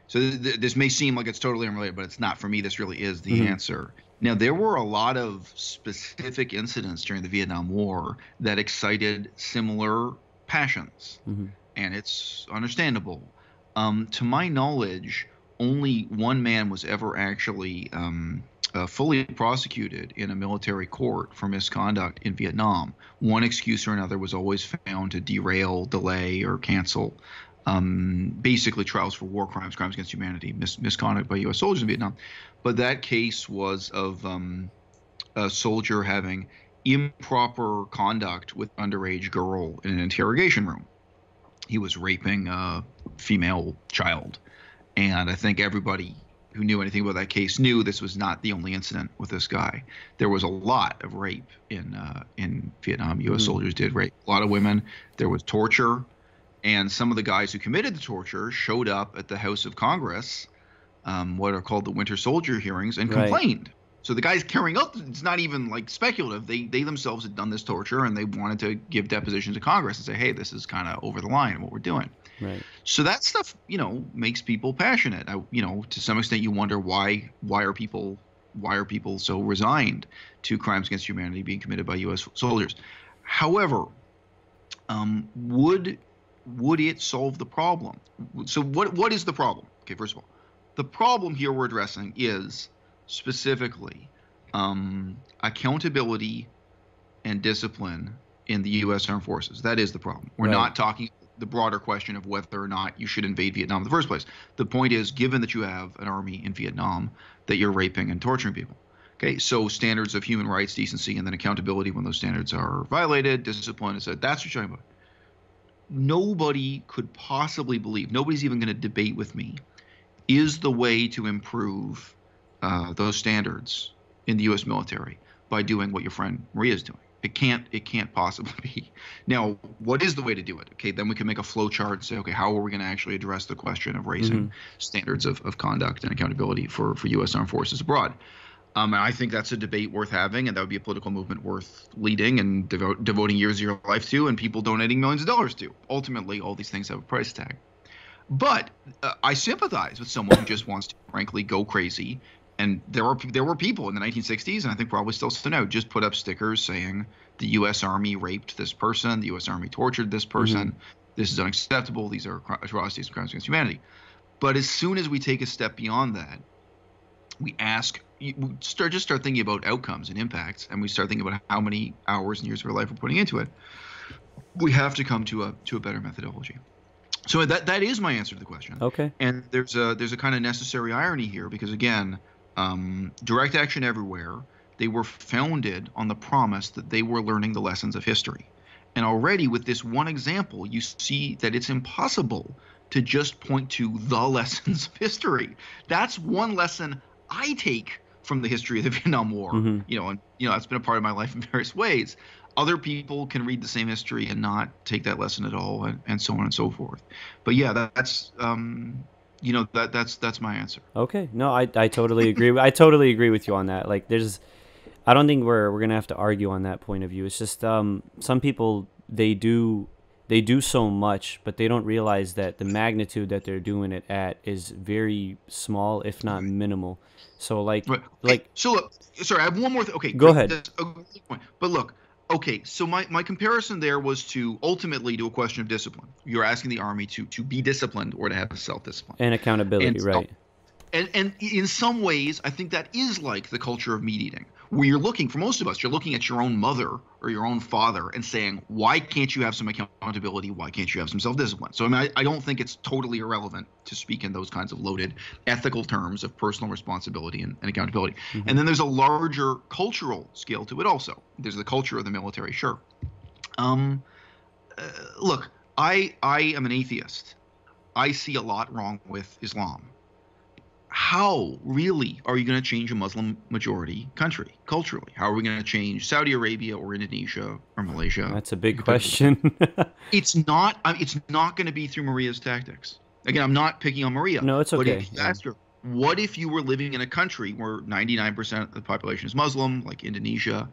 So this may seem like it's totally unrelated, but it's not. For me, this really is the answer. Now, there were a lot of specific incidents during the Vietnam War that excited similar passions, and it's understandable. To my knowledge, only one man was ever actually fully prosecuted in a military court for misconduct in Vietnam. One excuse or another was always found to derail, delay, or cancel basically trials for war crimes, crimes against humanity, misconduct by U.S. soldiers in Vietnam. But that case was of a soldier having improper conduct with an underage girl in an interrogation room. He was raping a female child. And I think everybody who knew anything about that case knew this was not the only incident with this guy. There was a lot of rape in Vietnam. U.S. soldiers did rape a lot of women. There was torture. And some of the guys who committed the torture showed up at the House of Congress, what are called the Winter Soldier hearings, and complained. So the guys carrying out, it's not even like speculative. They themselves had done this torture, and they wanted to give depositions to Congress and say, hey, this is kind of over the line in what we're doing. Right. So that stuff, makes people passionate. To some extent, you wonder why are people so resigned to crimes against humanity being committed by U.S. soldiers. However, would it solve the problem? So what is the problem? Okay, first of all, The problem here we're addressing is specifically accountability and discipline in the U.S. Armed Forces. That is the problem. We're not talking the broader question of whether or not you should invade Vietnam in the first place. The point is, given that you have an army in Vietnam, that you're raping and torturing people. Okay, so standards of human rights, decency, and then accountability when those standards are violated, discipline, etc. That's what you're talking about. Nobody could possibly believe, nobody's even going to debate with me, is the way to improve those standards in the U.S. military by doing what your friend Maria is doing. It can't possibly be. Now, what is the way to do it? Okay, then we can make a flow chart and say, okay, how are we going to actually address the question of raising standards of conduct and accountability for U.S. Armed Forces abroad? And I think that's a debate worth having, and that would be a political movement worth leading and devoting years of your life to, and people donating millions of dollars to. Ultimately, all these things have a price tag. But I sympathize with someone who just wants to, frankly, go crazy. And there were people in the 1960s, and I think probably still now, just put up stickers saying the U.S. Army raped this person, the U.S. Army tortured this person, this is unacceptable, these are atrocities and crimes against humanity. But as soon as we take a step beyond that, we start thinking about outcomes and impacts, and we start thinking about how many hours and years of our life we're putting into it. We have to come to a better methodology. So that is my answer to the question. Okay. And there's a kind of necessary irony here because, again, Direct Action Everywhere, they were founded on the promise that they were learning the lessons of history. And already with this one example, you see that it's impossible to just point to the lessons of history. That's one lesson I take from the history of the Vietnam War, and that's been a part of my life in various ways. Other people can read the same history and not take that lesson at all, and so on and so forth. But yeah, that's my answer. Okay, no, I totally agree. I totally agree with you on that. Like, I don't think we're gonna have to argue on that point of view. It's just some people they do so much, but they don't realize that the magnitude that they're doing it at is very small, if not minimal. So so look, sorry, I have one more thing. Okay, go ahead. But look, okay, so my comparison there was to ultimately to a question of discipline. You're asking the Army to be disciplined or to have self-discipline and accountability, right? And in some ways, I think that is like the culture of meat eating, where you're looking, for most of us, you're looking at your own mother or your own father and saying, why can't you have some accountability? Why can't you have some self-discipline? So I mean, I don't think it's totally irrelevant to speak in those kinds of loaded ethical terms of personal responsibility and accountability. And then there's a larger cultural scale to it also. There's the culture of the military, sure. Look, I am an atheist. I see a lot wrong with Islam. How really are you going to change a Muslim majority country culturally? How are we going to change Saudi Arabia or Indonesia or Malaysia? That's a big question. It's not going to be through Maria's tactics. Again, I'm not picking on Maria. No, it's okay. But if you ask her, what if you were living in a country where 99% of the population is Muslim, like Indonesia?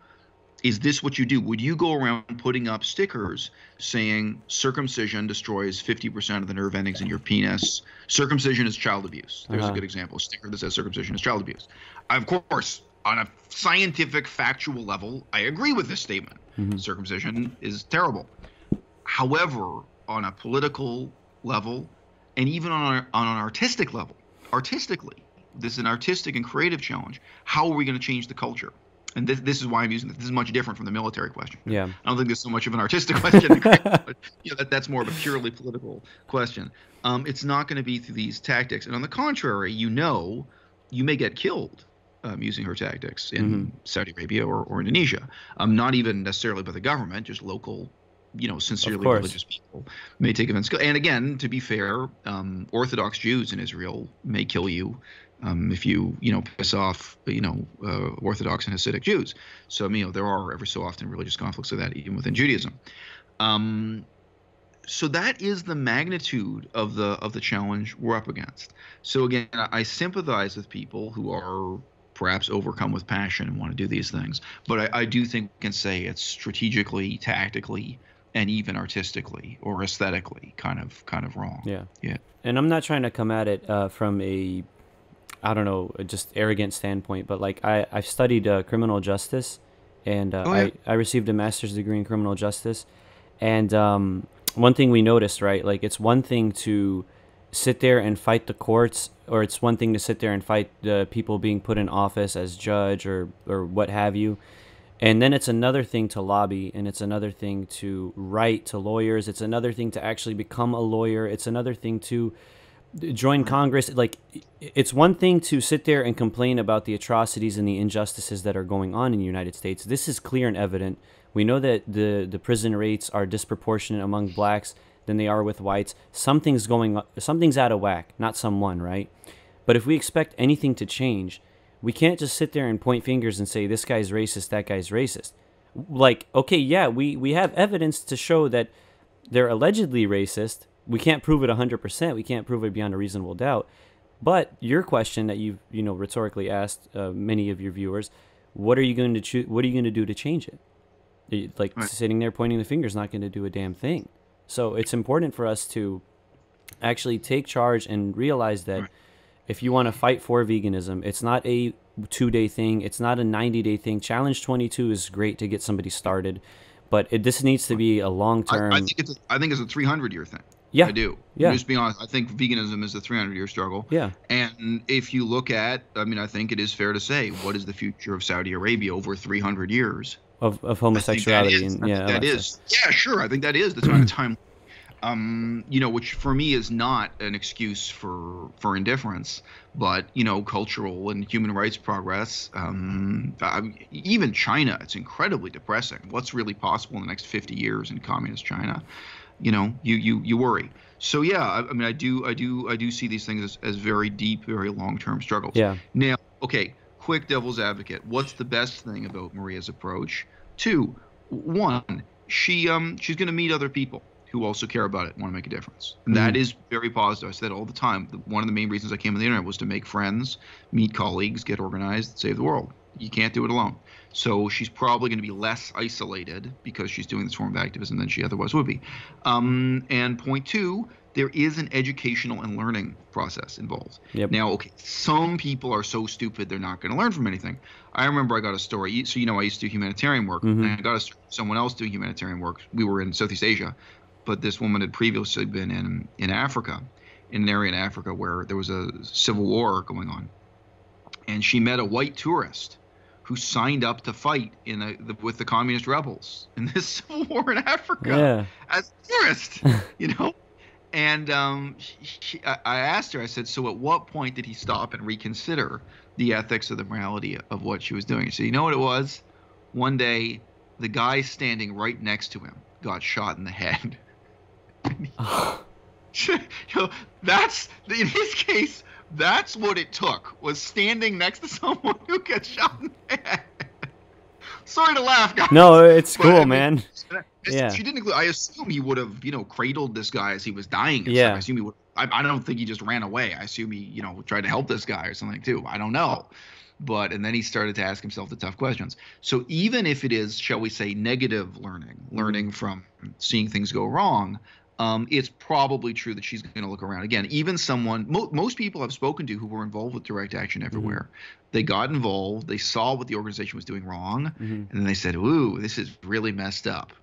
Is this what you do? Would you go around putting up stickers saying circumcision destroys 50% of the nerve endings in your penis? Circumcision is child abuse. There's a good example. A sticker that says circumcision is child abuse. Of course, on a scientific, factual level, I agree with this statement. Circumcision is terrible. However, on a political level, and even on an artistic level, artistically, this is an artistic and creative challenge. How are we going to change the culture? And this is why I'm using this. This is much different from the military question. Yeah. I don't think there's so much of an artistic question. But, that's more of a purely political question. It's not going to be through these tactics. And on the contrary, you may get killed using her tactics in Saudi Arabia or Indonesia. Not even necessarily by the government, just local, sincerely religious people may take offense. And again, to be fair, Orthodox Jews in Israel may kill you. If you piss off Orthodox and Hasidic Jews. So there are every so often religious conflicts of that even within Judaism. So that is the magnitude of the challenge we're up against. So again, I sympathize with people who are perhaps overcome with passion and want to do these things, but I do think we can say it's strategically, tactically, and even artistically or aesthetically kind of wrong. Yeah. And I'm not trying to come at it from a just arrogant standpoint, but like I've studied criminal justice, and I received a master's degree in criminal justice, and one thing we noticed, right, like it's one thing to sit there and fight the courts, or it's one thing to sit there and fight the people being put in office as judge or what have you. And then it's another thing to lobby, and it's another thing to write to lawyers. It's another thing to actually become a lawyer. It's another thing to join Congress. Like, it's one thing to sit there and complain about the atrocities and the injustices that are going on in the United States. This is clear and evident. We know that the prison rates are disproportionate among blacks than they are with whites. Something's out of whack, not someone, right? But if we expect anything to change, we can't just sit there and point fingers and say, this guy's racist, that guy's racist. Like, okay, yeah, we have evidence to show that they're allegedly racist. We can't prove it 100%. We can't prove it beyond a reasonable doubt. But your question that you've rhetorically asked many of your viewers, what are you going to what are you going to do to change it? Like, right. Sitting there pointing the finger is not going to do a damn thing. So it's important for us to actually take charge and realize that right. If you want to fight for veganism, it's not a 2-day thing. It's not a 90-day thing. Challenge 22 is great to get somebody started, but this needs to be a long-term. I think it's a 300-year thing. Yeah, I do. Yeah. Just be honest. I think veganism is a 300-year struggle. Yeah. And if you look at, I think it is fair to say, what is the future of Saudi Arabia over 300 years? Of homosexuality. Yeah, sure. I think that is the kind of time. Which for me is not an excuse for indifference, but cultural and human rights progress. Even China, it's incredibly depressing. What's really possible in the next 50 years in communist China? You worry. So yeah, I do see these things as very deep, very long-term struggles. Yeah. Now, okay, quick devil's advocate. What's the best thing about Maria's approach? 2, 1, she's going to meet other people who also care about it and want to make a difference. And that is very positive. I say that all the time. One of the main reasons I came on the internet was to make friends, meet colleagues, get organized, save the world. You can't do it alone. So she's probably going to be less isolated because she's doing this form of activism than she otherwise would be. And point 2, there is an educational and learning process involved. Yep. Now, okay, some people are so stupid they're not going to learn from anything. I remember I got a story. So, I used to do humanitarian work. And I got a story from someone else doing humanitarian work. We were in Southeast Asia. But this woman had previously been in Africa, in an area in Africa where there was a civil war going on. And she met a white tourist who signed up to fight with the communist rebels in this civil war in Africa as a tourist, And I asked her, I said, so at what point did he stop and reconsider the ethics or the morality of what she was doing? She said, you know what it was? One day, the guy standing right next to him got shot in the head. That's in his case. That's what it took, was standing next to someone who gets shot in the head. Sorry to laugh, guys. No, it's cool, man. Yeah. She didn't. I assume he would have, cradled this guy as he was dying. Yeah. I assume he would. I don't think he just ran away. I assume he, tried to help this guy or something too. I don't know. And then he started to ask himself the tough questions. So even if it is, shall we say, negative learning from seeing things go wrong, it's probably true that she's going to look around again. Even someone, most people I've spoken to who were involved with direct action everywhere, they got involved, they saw what the organization was doing wrong, and then they said, ooh, this is really messed up.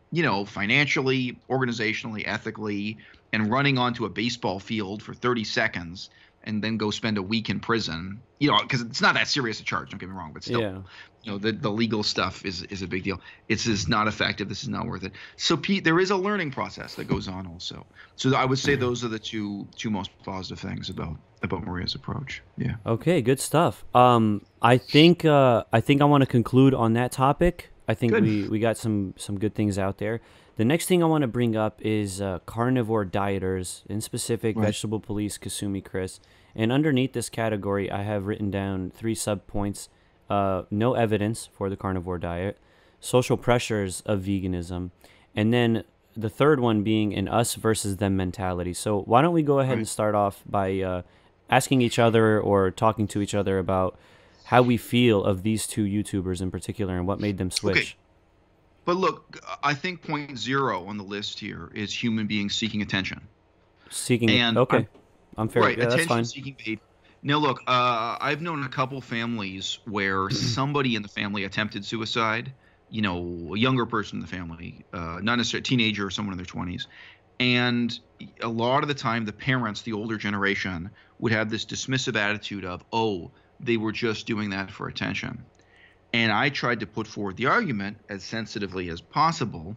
Financially, organizationally, ethically, and running onto a baseball field for 30 seconds and then go spend a week in prison, because it's not that serious a charge, don't get me wrong, but still, the legal stuff is a big deal. It's just not effective. This is not worth it. So Pete, there is a learning process that goes on also. So I would say those are the two most positive things about Maria's approach. Yeah. Okay, good stuff. I think I want to conclude on that topic. I think we got some good things out there. The next thing I want to bring up is Carnivore Dieters, in specific, Vegetable Police, Kasumi Chris. And underneath this category, I have written down 3 sub-points. No evidence for the carnivore diet, social pressures of veganism, and then the third one being an us versus them mentality. So why don't we go ahead and start off by asking each other or talking to each other about how we feel of these 2 YouTubers in particular and what made them switch. Okay. But look, I think point 0 on the list here is human beings seeking attention. I'm fair. Right, yeah, that's fine. Attention-seeking behavior. Now, look, I've known a couple families where somebody in the family attempted suicide, a younger person in the family, not necessarily a teenager or someone in their 20s, And a lot of the time, the parents, the older generation, would have this dismissive attitude of, oh, they were just doing that for attention. And I tried to put forward the argument as sensitively as possible.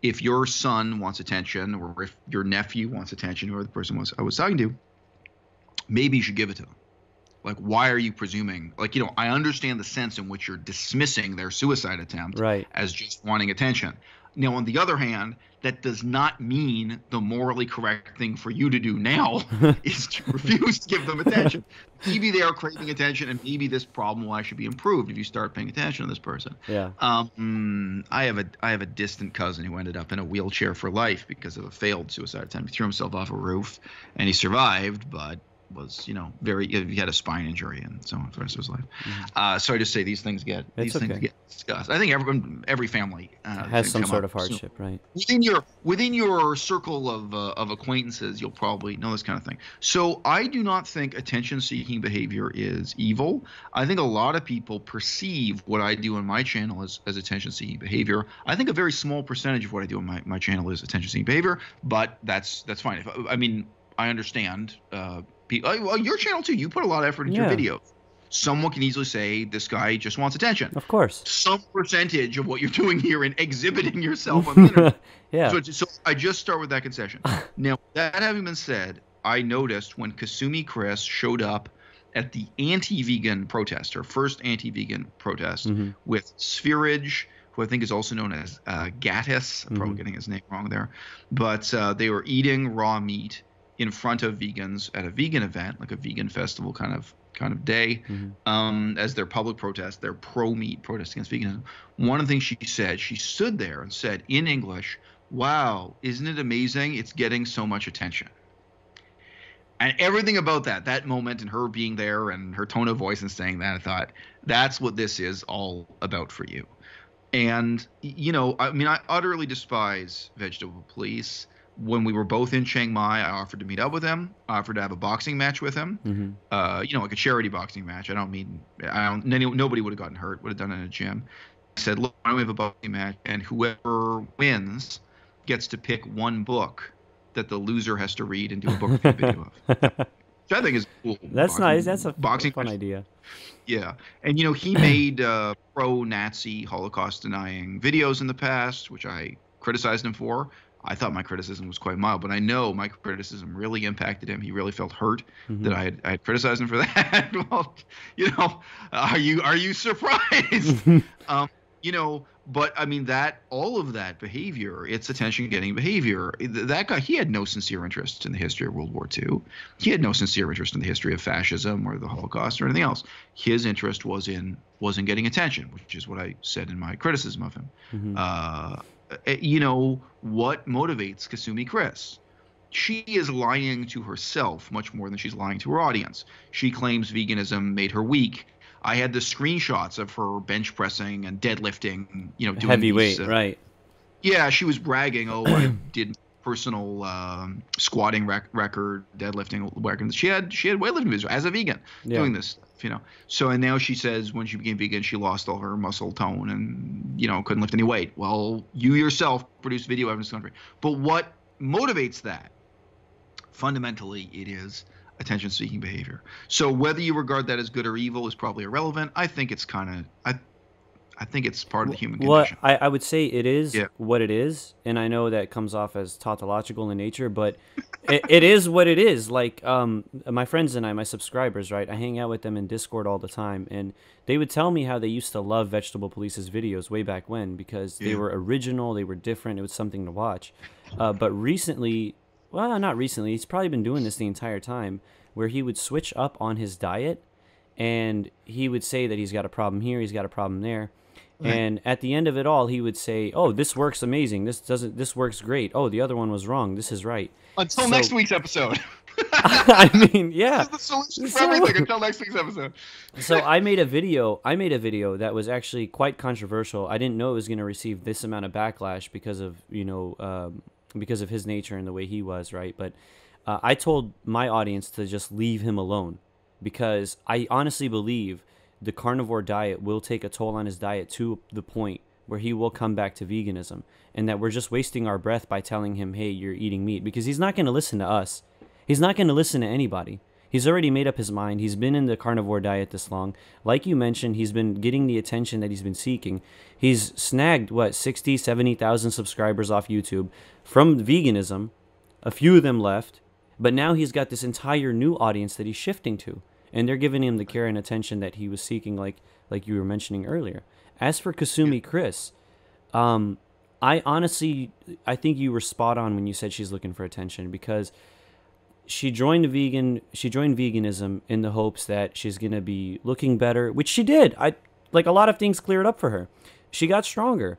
If your son wants attention, or if your nephew wants attention, whoever the person was I was talking to, maybe you should give it to them. Like, why are you presuming? Like, I understand the sense in which you're dismissing their suicide attempt as just wanting attention. Now, on the other hand, that does not mean the morally correct thing for you to do now is to refuse to give them attention. Maybe they are craving attention, and maybe this problem will actually be improved if you start paying attention to this person. Yeah. I have a distant cousin who ended up in a wheelchair for life because of a failed suicide attempt. He threw himself off a roof, and he survived, but was he had a spine injury and so on for the rest of his life. So I just say these things get discussed. I think every family has some sort of hardship, right? Within your circle of acquaintances, you'll probably know this kind of thing. So I do not think attention-seeking behavior is evil. I think a lot of people perceive what I do on my channel as attention-seeking behavior. I think a very small percentage of what I do on my channel is attention-seeking behavior, but that's fine. I understand. Well, your channel too. You put a lot of effort into your videos. Someone can easily say this guy just wants attention. Of course. Some percentage of what you're doing here and exhibiting yourself on the internet. Yeah. So I just start with that concession. Now, that having been said, I noticed when Kasumi Chris showed up at the anti-vegan protest, her first anti-vegan protest, with Spherage, who I think is also known as Gattis. I'm probably getting his name wrong there. But they were eating raw meat in front of vegans at a vegan event, like a vegan festival kind of day, as their public protest, their pro-meat protest against veganism. One of the things she said, she stood there and said in English, "Wow, isn't it amazing? It's getting so much attention." And everything about that moment and her being there and her tone of voice and saying that, I thought, that's what this is all about for you. And, I utterly despise vegetable police. When we were both in Chiang Mai, I offered to meet up with him. I offered to have a boxing match with him, like a charity boxing match. Nobody would have gotten hurt, would have done it in a gym. I said, look, why don't we have a boxing match, and whoever wins gets to pick one book that the loser has to read and do a book review video of. Which I think is cool. That's nice. That's a fun idea. Yeah. And, he made pro-Nazi Holocaust-denying videos in the past, which I criticized him for. I thought my criticism was quite mild, but I know my criticism really impacted him. He really felt hurt that I had criticized him for that. Well, are you surprised? But I mean all of that behavior, it's attention-getting behavior. That guy, he had no sincere interest in the history of World War II. He had no sincere interest in the history of fascism or the Holocaust or anything else. His interest was in getting attention, which is what I said in my criticism of him. What motivates Kasumi Chris? She is lying to herself much more than she's lying to her audience. She claims veganism made her weak. I had the screenshots of her bench pressing and deadlifting, doing heavyweight, right? Yeah, she was bragging. Oh, I did personal squatting record, deadlifting record. She had weightlifting videos as a vegan doing this stuff, So and now she says when she became vegan, she lost all her muscle tone and couldn't lift any weight. Well, you yourself produced video evidence. But what motivates that? Fundamentally, it is attention-seeking behavior. So whether you regard that as good or evil is probably irrelevant. I think it's I think it's part of the human condition. Well, I would say it is what it is, and I know that comes off as tautological in nature, but it is what it is. Like my friends and my subscribers, right? I hang out with them in Discord all the time, and they would tell me how they used to love Vegetable Police's videos way back when because they were original, they were different, it was something to watch. But recently, well, not recently, he's probably been doing this the entire time, where he would switch up on his diet, and he would say that he's got a problem here, he's got a problem there. Right. And at the end of it all, he would say, "Oh, this works amazing. This works great. Oh, the other one was wrong. This is right." Until next week's episode. I mean, yeah. This is the solution for everything until next week's episode. So I made a video that was actually quite controversial. I didn't know it was going to receive this amount of backlash because of because of his nature and the way he was, right? But I told my audience to just leave him alone because I honestly believe the carnivore diet will take a toll on his diet to the point where he will come back to veganism, and that we're just wasting our breath by telling him, hey, you're eating meat, because he's not going to listen to us. He's not going to listen to anybody. He's already made up his mind. He's been in the carnivore diet this long. Like you mentioned, he's been getting the attention that he's been seeking. He's snagged, 60, 70,000 subscribers off YouTube from veganism. A few of them left. But now he's got this entire new audience that he's shifting to. And they're giving him the care and attention that he was seeking, like you were mentioning earlier. As for Kasumi Chris, I think you were spot on when you said she's looking for attention, because she joined veganism in the hopes that she's going to be looking better, which she did. A lot of things cleared up for her. She got stronger.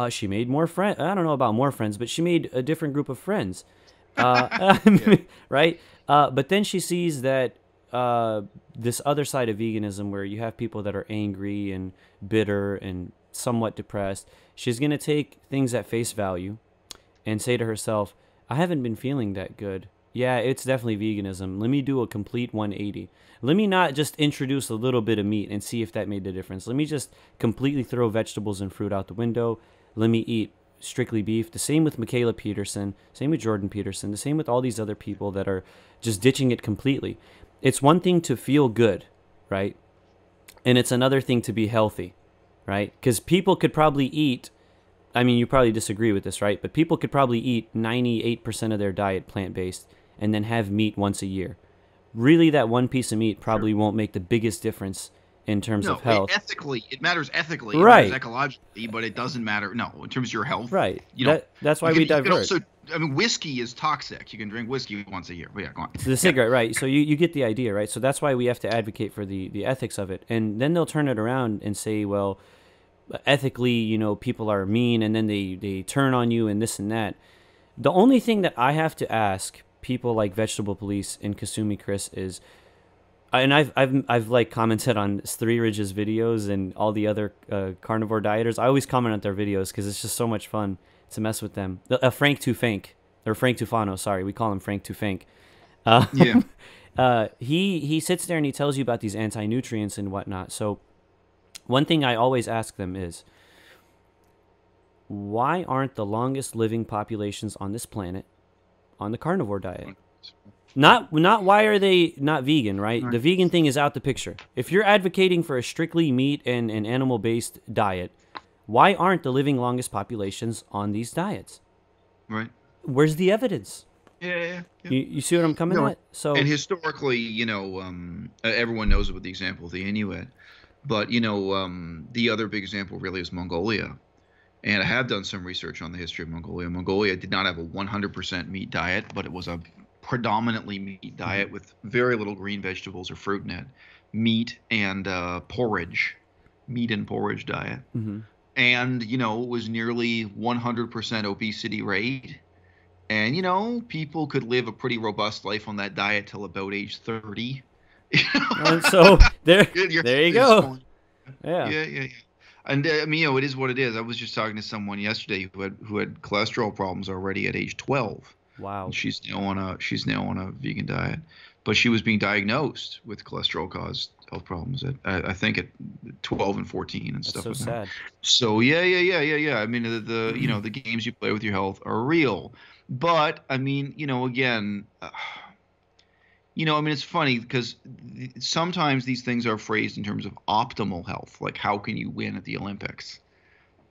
She made more friends. I don't know about more friends, but she made a different group of friends. Right? But then she sees that this other side of veganism, where you have people that are angry and bitter and somewhat depressed. She's going to take things at face value and say to herself, I haven't been feeling that good. Yeah, it's definitely veganism. Let me do a complete 180. Let me not just introduce a little bit of meat and see if that made the difference. Let me just completely throw vegetables and fruit out the window. Let me eat strictly beef. The same with Michaela Peterson, same with Jordan Peterson, the same with all these other people that are just ditching it completely. It's one thing to feel good, right? And it's another thing to be healthy, right? Because people could probably eat, I mean, you probably disagree with this, right? But people could probably eat 98% of their diet plant-based and then have meat once a year. Really, that one piece of meat probably won't make the biggest difference in terms of health. It matters ethically, right? It matters ecologically, but it doesn't matter. No, in terms of your health, right? That's why we diverge. Whiskey is toxic. You can drink whiskey once a year. Yeah, go on. The cigarette, right? So you get the idea, right? So that's why we have to advocate for the ethics of it, and then they'll turn it around and say, well, ethically, people are mean, and then they turn on you and this and that. The only thing that I have to ask people like Vegetable Police and Kasumi Chris is, and I've commented on Three Ridges videos and all the other carnivore dieters. I always comment on their videos because it's just so much fun to mess with them. Frank Tufano, sorry, we call him Frank Tufank. He sits there and he tells you about these anti-nutrients and whatnot. So one thing I always ask them is, why aren't the longest living populations on this planet on the carnivore diet? Not why are they not vegan, right? The vegan thing is out the picture. If you're advocating for a strictly meat and animal-based diet, why aren't the living longest populations on these diets? Right. Where's the evidence? Yeah. You see what I'm coming at? So, and historically, everyone knows about the example of the Inuit, but the other big example really is Mongolia. And I have done some research on the history of Mongolia. Mongolia did not have a 100% meat diet, but it was a predominantly meat diet with very little green vegetables or fruit in it. Meat and porridge diet. Mm-hmm. And, it was nearly 100% obesity rate. And, people could live a pretty robust life on that diet till about age 30. And so there you go. Yeah. And it is what it is. I was just talking to someone yesterday who had cholesterol problems already at age 12. Wow. And she's now on a vegan diet, but she was being diagnosed with cholesterol-caused health problems I think at 12 and 14 and stuff. That's so sad. So yeah. I mean, the games you play with your health are real, but I mean, again. It's funny because sometimes these things are phrased in terms of optimal health, like how can you win at the Olympics?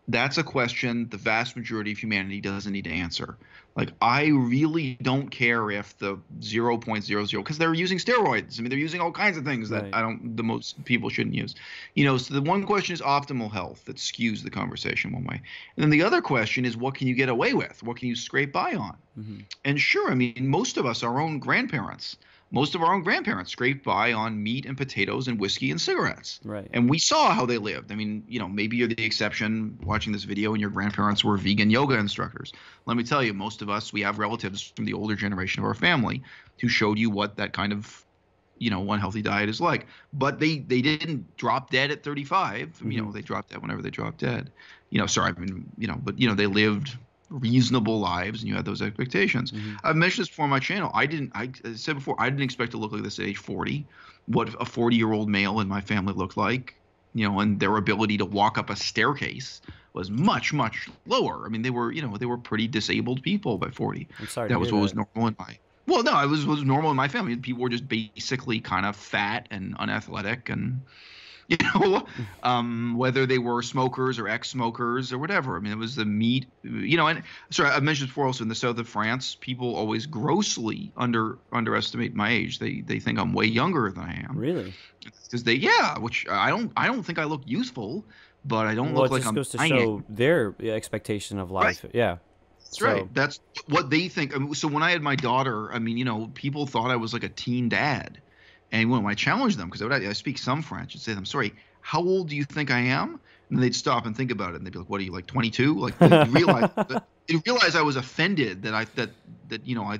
That's a question the vast majority of humanity doesn't need to answer. Like, I really don't care if the 0.00, because they're using steroids. I mean, they're using all kinds of things that the most people shouldn't use. So the one question is optimal health that skews the conversation one way. And then the other question is, what can you get away with? What can you scrape by on? Mm-hmm. And sure, I mean, most of our own grandparents scraped by on meat and potatoes and whiskey and cigarettes. Right. And we saw how they lived. I mean, maybe you're the exception watching this video and your grandparents were vegan yoga instructors. Let me tell you, most of us, we have relatives from the older generation of our family who showed you what that kind of, unhealthy diet is like. But they didn't drop dead at 35. Mm-hmm. They dropped dead whenever they dropped dead. But they lived reasonable lives, and you had those expectations. Mm-hmm. I've mentioned this before on my channel. I said before, I didn't expect to look like this at age 40. What a 40-year-old male in my family looked like, and their ability to walk up a staircase was much, much lower. I mean, they were pretty disabled people by 40. I'm sorry to That hear was what was that. normal in my well, no, it was normal in my family. People were just basically kind of fat and unathletic, and you know, whether they were smokers or ex-smokers or whatever. I mean, it was the meat, and sorry, I mentioned before also in the south of France, people always grossly underestimate my age. They think I'm way younger than I am. Really? Because which I don't think I look youthful, but I don't Well, look it like just I'm goes to dying. show their expectation of Right. life. Yeah. That's right. So, That's what they think. I mean, so when I had my daughter, I mean, people thought I was like a teen dad. And when I challenged them, because I speak some French, I'd say to them, sorry, how old do you think I am? And they'd stop and think about it, and they'd be like, what are you, like 22? Like they realize I was offended that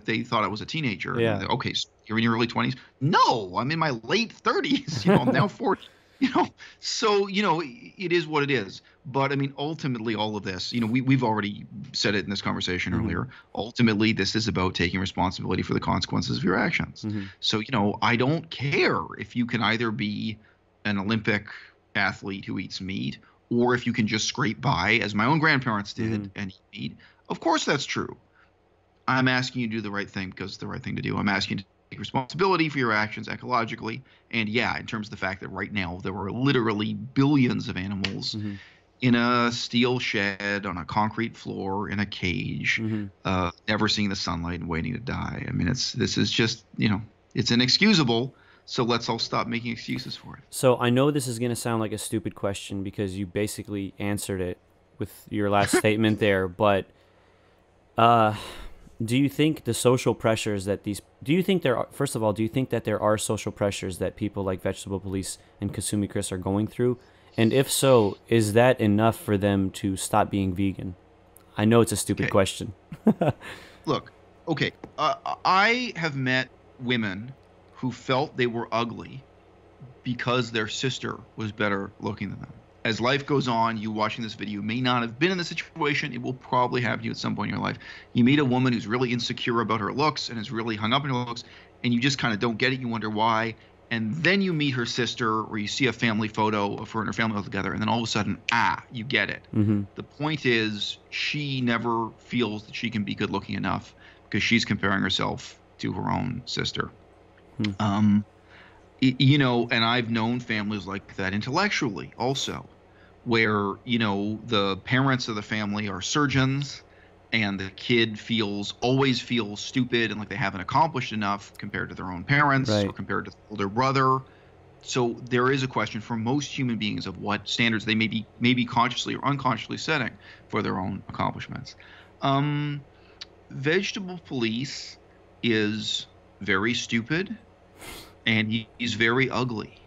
they thought I was a teenager. And yeah. they're like, okay, so you're in your early 20s? No, I'm in my late 30s. I'm now 40. So it is what it is. But I mean, ultimately, all of this, we've already said it in this conversation earlier. Ultimately, this is about taking responsibility for the consequences of your actions. So I don't care if you can either be an Olympic athlete who eats meat, or if you can just scrape by, as my own grandparents did, and eat meat. Of course, that's true. I'm asking you to do the right thing because it's the right thing to do. I'm asking you to take responsibility for your actions ecologically. And yeah, in terms of the fact that right now there are literally billions of animals in a steel shed, on a concrete floor, in a cage, never seeing the sunlight and waiting to die. I mean, this is just, it's inexcusable. So let's all stop making excuses for it. So I know this is going to sound like a stupid question because you basically answered it with your last statement there, but do you think the social pressures that first of all, do you think that there are social pressures that people like Vegetable Police and Kasumi Chris are going through? And if so, is that enough for them to stop being vegan? I know it's a stupid question. Look, okay, I have met women who felt they were ugly because their sister was better looking than them. As life goes on, you watching this video may not have been in the situation. It will probably happen to you at some point in your life. You meet a woman who's really insecure about her looks and is really hung up on her looks, and you just kind of don't get it. You wonder why. And then you meet her sister, or you see a family photo of her and her family all together, and then all of a sudden, you get it. The point is, she never feels that she can be good looking enough because she's comparing herself to her own sister. And I've known families like that intellectually also, where, the parents of the family are surgeons and the kid always feels stupid and like they haven't accomplished enough compared to their own parents or compared to the older brother. So there is a question for most human beings of what standards they may be consciously or unconsciously setting for their own accomplishments. Vegetable Police is very stupid, and he's very ugly.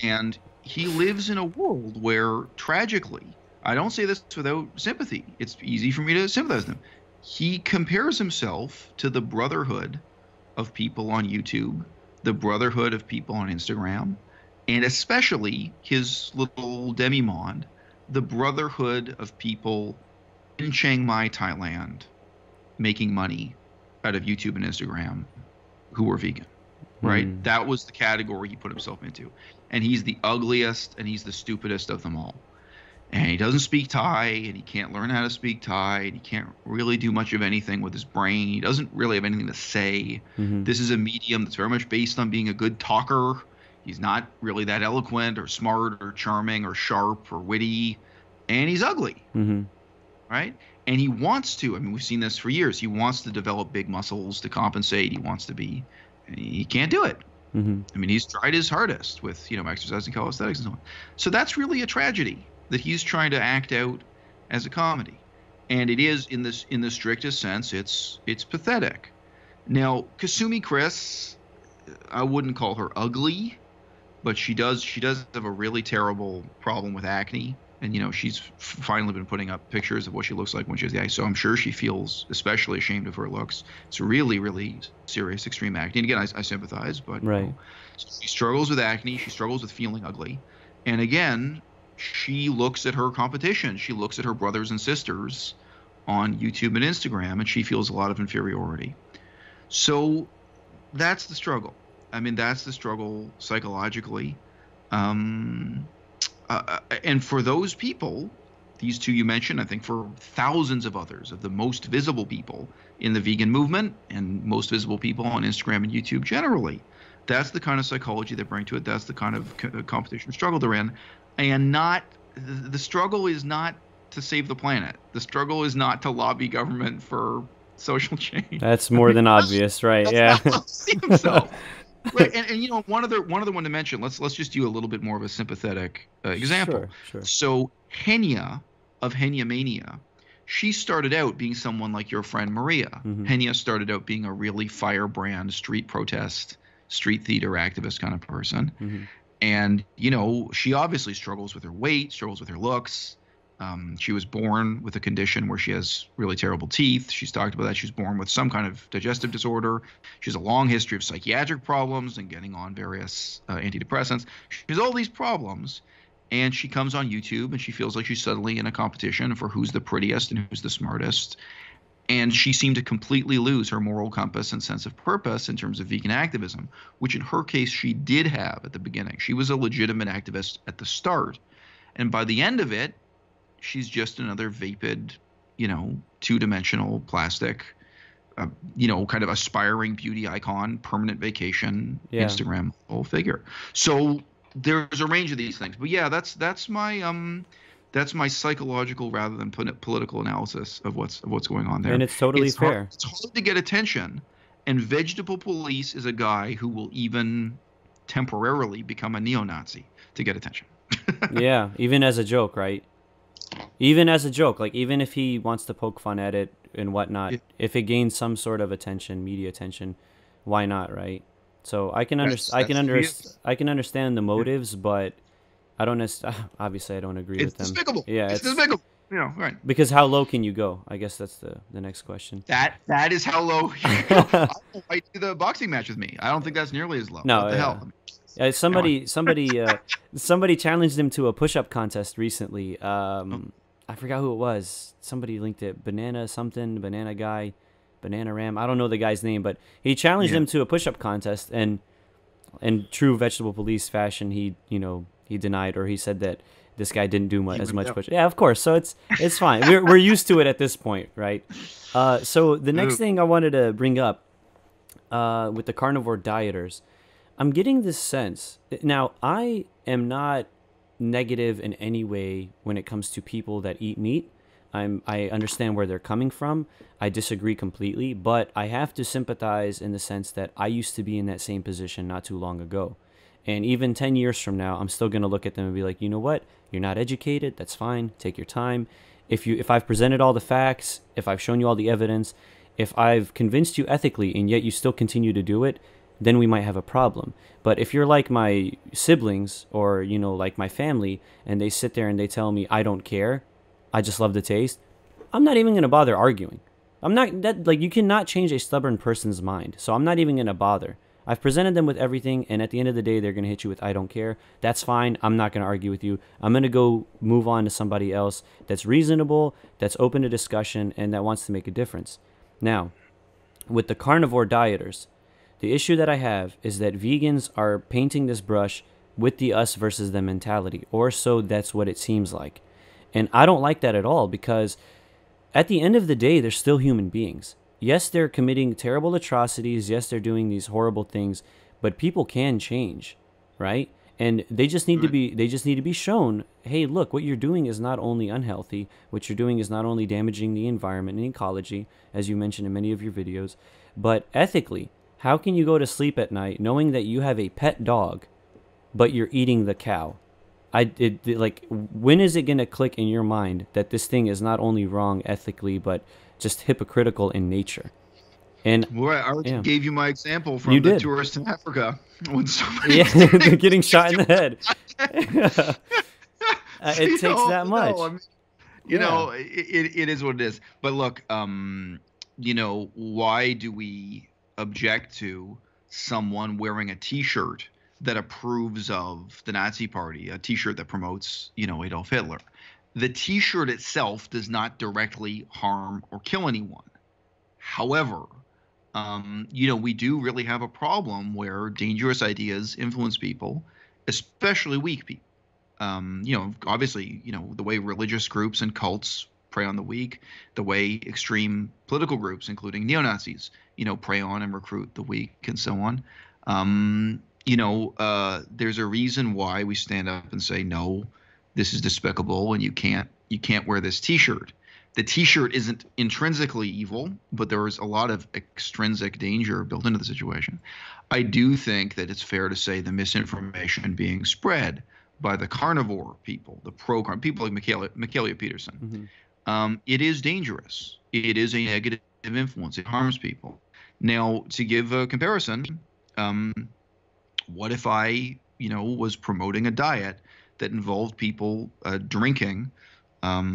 And he lives in a world where, tragically, I don't say this without sympathy. It's easy for me to sympathize with him. He compares himself to the brotherhood of people on YouTube, the brotherhood of people on Instagram, and especially his little demi-monde, the brotherhood of people in Chiang Mai, Thailand, making money out of YouTube and Instagram who were vegan. Right? That was the category he put himself into. And he's the ugliest and he's the stupidest of them all. And he doesn't speak Thai, and he can't learn how to speak Thai, and he can't really do much of anything with his brain. He doesn't really have anything to say. This is a medium that's very much based on being a good talker. He's not really that eloquent or smart or charming or sharp or witty. And he's ugly. Right? And he wants to. I mean, we've seen this for years. He wants to develop big muscles to compensate. He wants to be. He can't do it. I mean, he's tried his hardest with, exercise and calisthenics and so on. So that's really a tragedy that he's trying to act out as a comedy. And it is, in the strictest sense, it's pathetic. Now, Kasumi Chris, I wouldn't call her ugly, but she does have a really terrible problem with acne. And, she's finally been putting up pictures of what she looks like when she has the ice. So I'm sure she feels especially ashamed of her looks. It's really, really serious, extreme acne. And again, I sympathize, but so she struggles with acne. She struggles with feeling ugly. And again, she looks at her competition. She looks at her brothers and sisters on YouTube and Instagram, and she feels a lot of inferiority. So that's the struggle. I mean, that's the struggle psychologically. And for those people, these two you mentioned, I think for thousands of others of the most visible people in the vegan movement and most visible people on Instagram and YouTube generally. That's the kind of psychology they bring to it. That's the kind of competition struggle they're in. And the struggle is not to save the planet. The struggle is not to lobby government for social change. That's more than obvious, right? Yeah. Seems so. Right, and you know, one other one to mention. Let's just do a little bit more of a sympathetic example. Sure. So Henya of Henya Mania, she started out being someone like your friend Maria. Henya started out being a really firebrand street protest, street theater activist kind of person. And you know, she obviously struggles with her weight, struggles with her looks. She was born with a condition where she has really terrible teeth. She's talked about that. She was born with some kind of digestive disorder. She has a long history of psychiatric problems and getting on various antidepressants. She has all these problems, and she comes on YouTube and she feels like she's suddenly in a competition for who's the prettiest and who's the smartest. And she seemed to completely lose her moral compass and sense of purpose in terms of vegan activism, which in her case she did have at the beginning. She was a legitimate activist at the start. And by the end of it, she's just another vapid, you know, two-dimensional plastic, you know, kind of aspiring beauty icon, permanent vacation, Instagram whole figure. So there's a range of these things. But yeah, that's my psychological rather than political analysis of what's going on there. And it's totally fair. It's hard to get attention, and Vegetable Police is a guy who will even temporarily become a neo-Nazi to get attention. Yeah, even as a joke, right? Even as a joke, like even if he wants to poke fun at it and whatnot, if it gains some sort of attention, media attention, why not, right? So I can understand the motives, but I don't obviously I don't agree with them. It's despicable. Yeah, it's despicable. You know, right? Because how low can you go? I guess that's the next question. That is how low you go. I don't fight to the boxing match with me. I don't think that's nearly as low. No, what the hell? Somebody challenged him to a push-up contest recently. I forgot who it was. Somebody linked it. Banana Ram. I don't know the guy's name, but he challenged him to a push-up contest, and in true Vegetable Police fashion, he denied, or he said that this guy didn't do as much push. Yeah, of course. So it's fine. We're used to it at this point, right? So the next thing I wanted to bring up with the Carnivore Dieters, I'm getting this sense. Now, I am not negative in any way when it comes to people that eat meat. I understand where they're coming from. I disagree completely, but I have to sympathize in the sense that I used to be in that same position not too long ago. And even 10 years from now, I'm still going to look at them and be like, you know what? You're not educated. That's fine. Take your time. If I've presented all the facts, if I've shown you all the evidence, if I've convinced you ethically and yet you still continue to do it, then we might have a problem. But if you're like my siblings or, you know, like my family, and they sit there and they tell me, I don't care, I just love the taste, I'm not even going to bother arguing. You cannot change a stubborn person's mind. So I'm not even going to bother. I've presented them with everything, and at the end of the day, they're going to hit you with, I don't care. That's fine. I'm not going to argue with you. I'm going to go move on to somebody else that's reasonable, that's open to discussion, and that wants to make a difference. Now, with the Carnivore Dieters, the issue that I have is that vegans are painting this brush with the us versus them mentality, or so that's what it seems like. And I don't like that at all, because at the end of the day, they're still human beings. Yes, they're committing terrible atrocities. Yes, they're doing these horrible things, but people can change, right? And they just need to be shown, hey, look, what you're doing is not only unhealthy, what you're doing is not only damaging the environment and ecology, as you mentioned in many of your videos, but ethically. How can you go to sleep at night knowing that you have a pet dog, but you're eating the cow? When is it going to click in your mind that this thing is not only wrong ethically, but just hypocritical in nature? And I already gave you my example from the tourist in Africa. When somebody getting shot in the head. It takes that much. It is what it is. But look, why do we object to someone wearing a T-shirt that approves of the Nazi Party, a T-shirt that promotes, Adolf Hitler? The T-shirt itself does not directly harm or kill anyone. However, we do really have a problem where dangerous ideas influence people, especially weak people. obviously, the way religious groups and cults prey on the weak, the way extreme political groups, including neo-Nazis, prey on and recruit the weak, and so on. There's a reason why we stand up and say, no, this is despicable, and you can't wear this T-shirt. The T-shirt isn't intrinsically evil, but there is a lot of extrinsic danger built into the situation. I do think that it's fair to say the misinformation being spread by the carnivore people, the pro-carnivore people like Michaelia Peterson, it is dangerous. It is a negative influence. It harms people. Now, to give a comparison, what if I, was promoting a diet that involved people drinking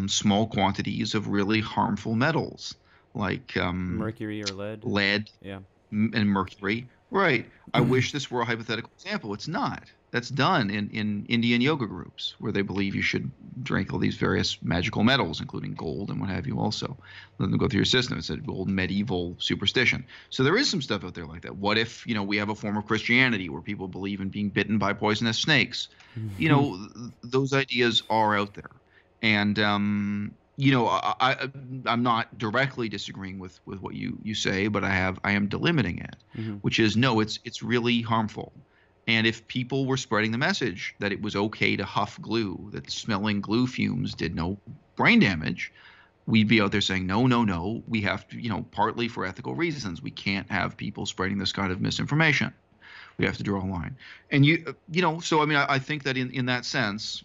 small quantities of really harmful metals like mercury or lead? Lead, yeah, and mercury. Right. I wish this were a hypothetical example. It's not. That's done in Indian yoga groups where they believe you should drink all these various magical metals, including gold and what have you also. Let them go through your system. It's an old medieval superstition. So there is some stuff out there like that. What if, we have a form of Christianity where people believe in being bitten by poisonous snakes? Those ideas are out there. And, I'm not directly disagreeing with what you say, but I am delimiting it, which is, no, it's really harmful. And if people were spreading the message that it was okay to huff glue, that smelling glue fumes did no brain damage, we'd be out there saying, no, we have to, partly for ethical reasons, we can't have people spreading this kind of misinformation. We have to draw a line. And, so, I think that in that sense,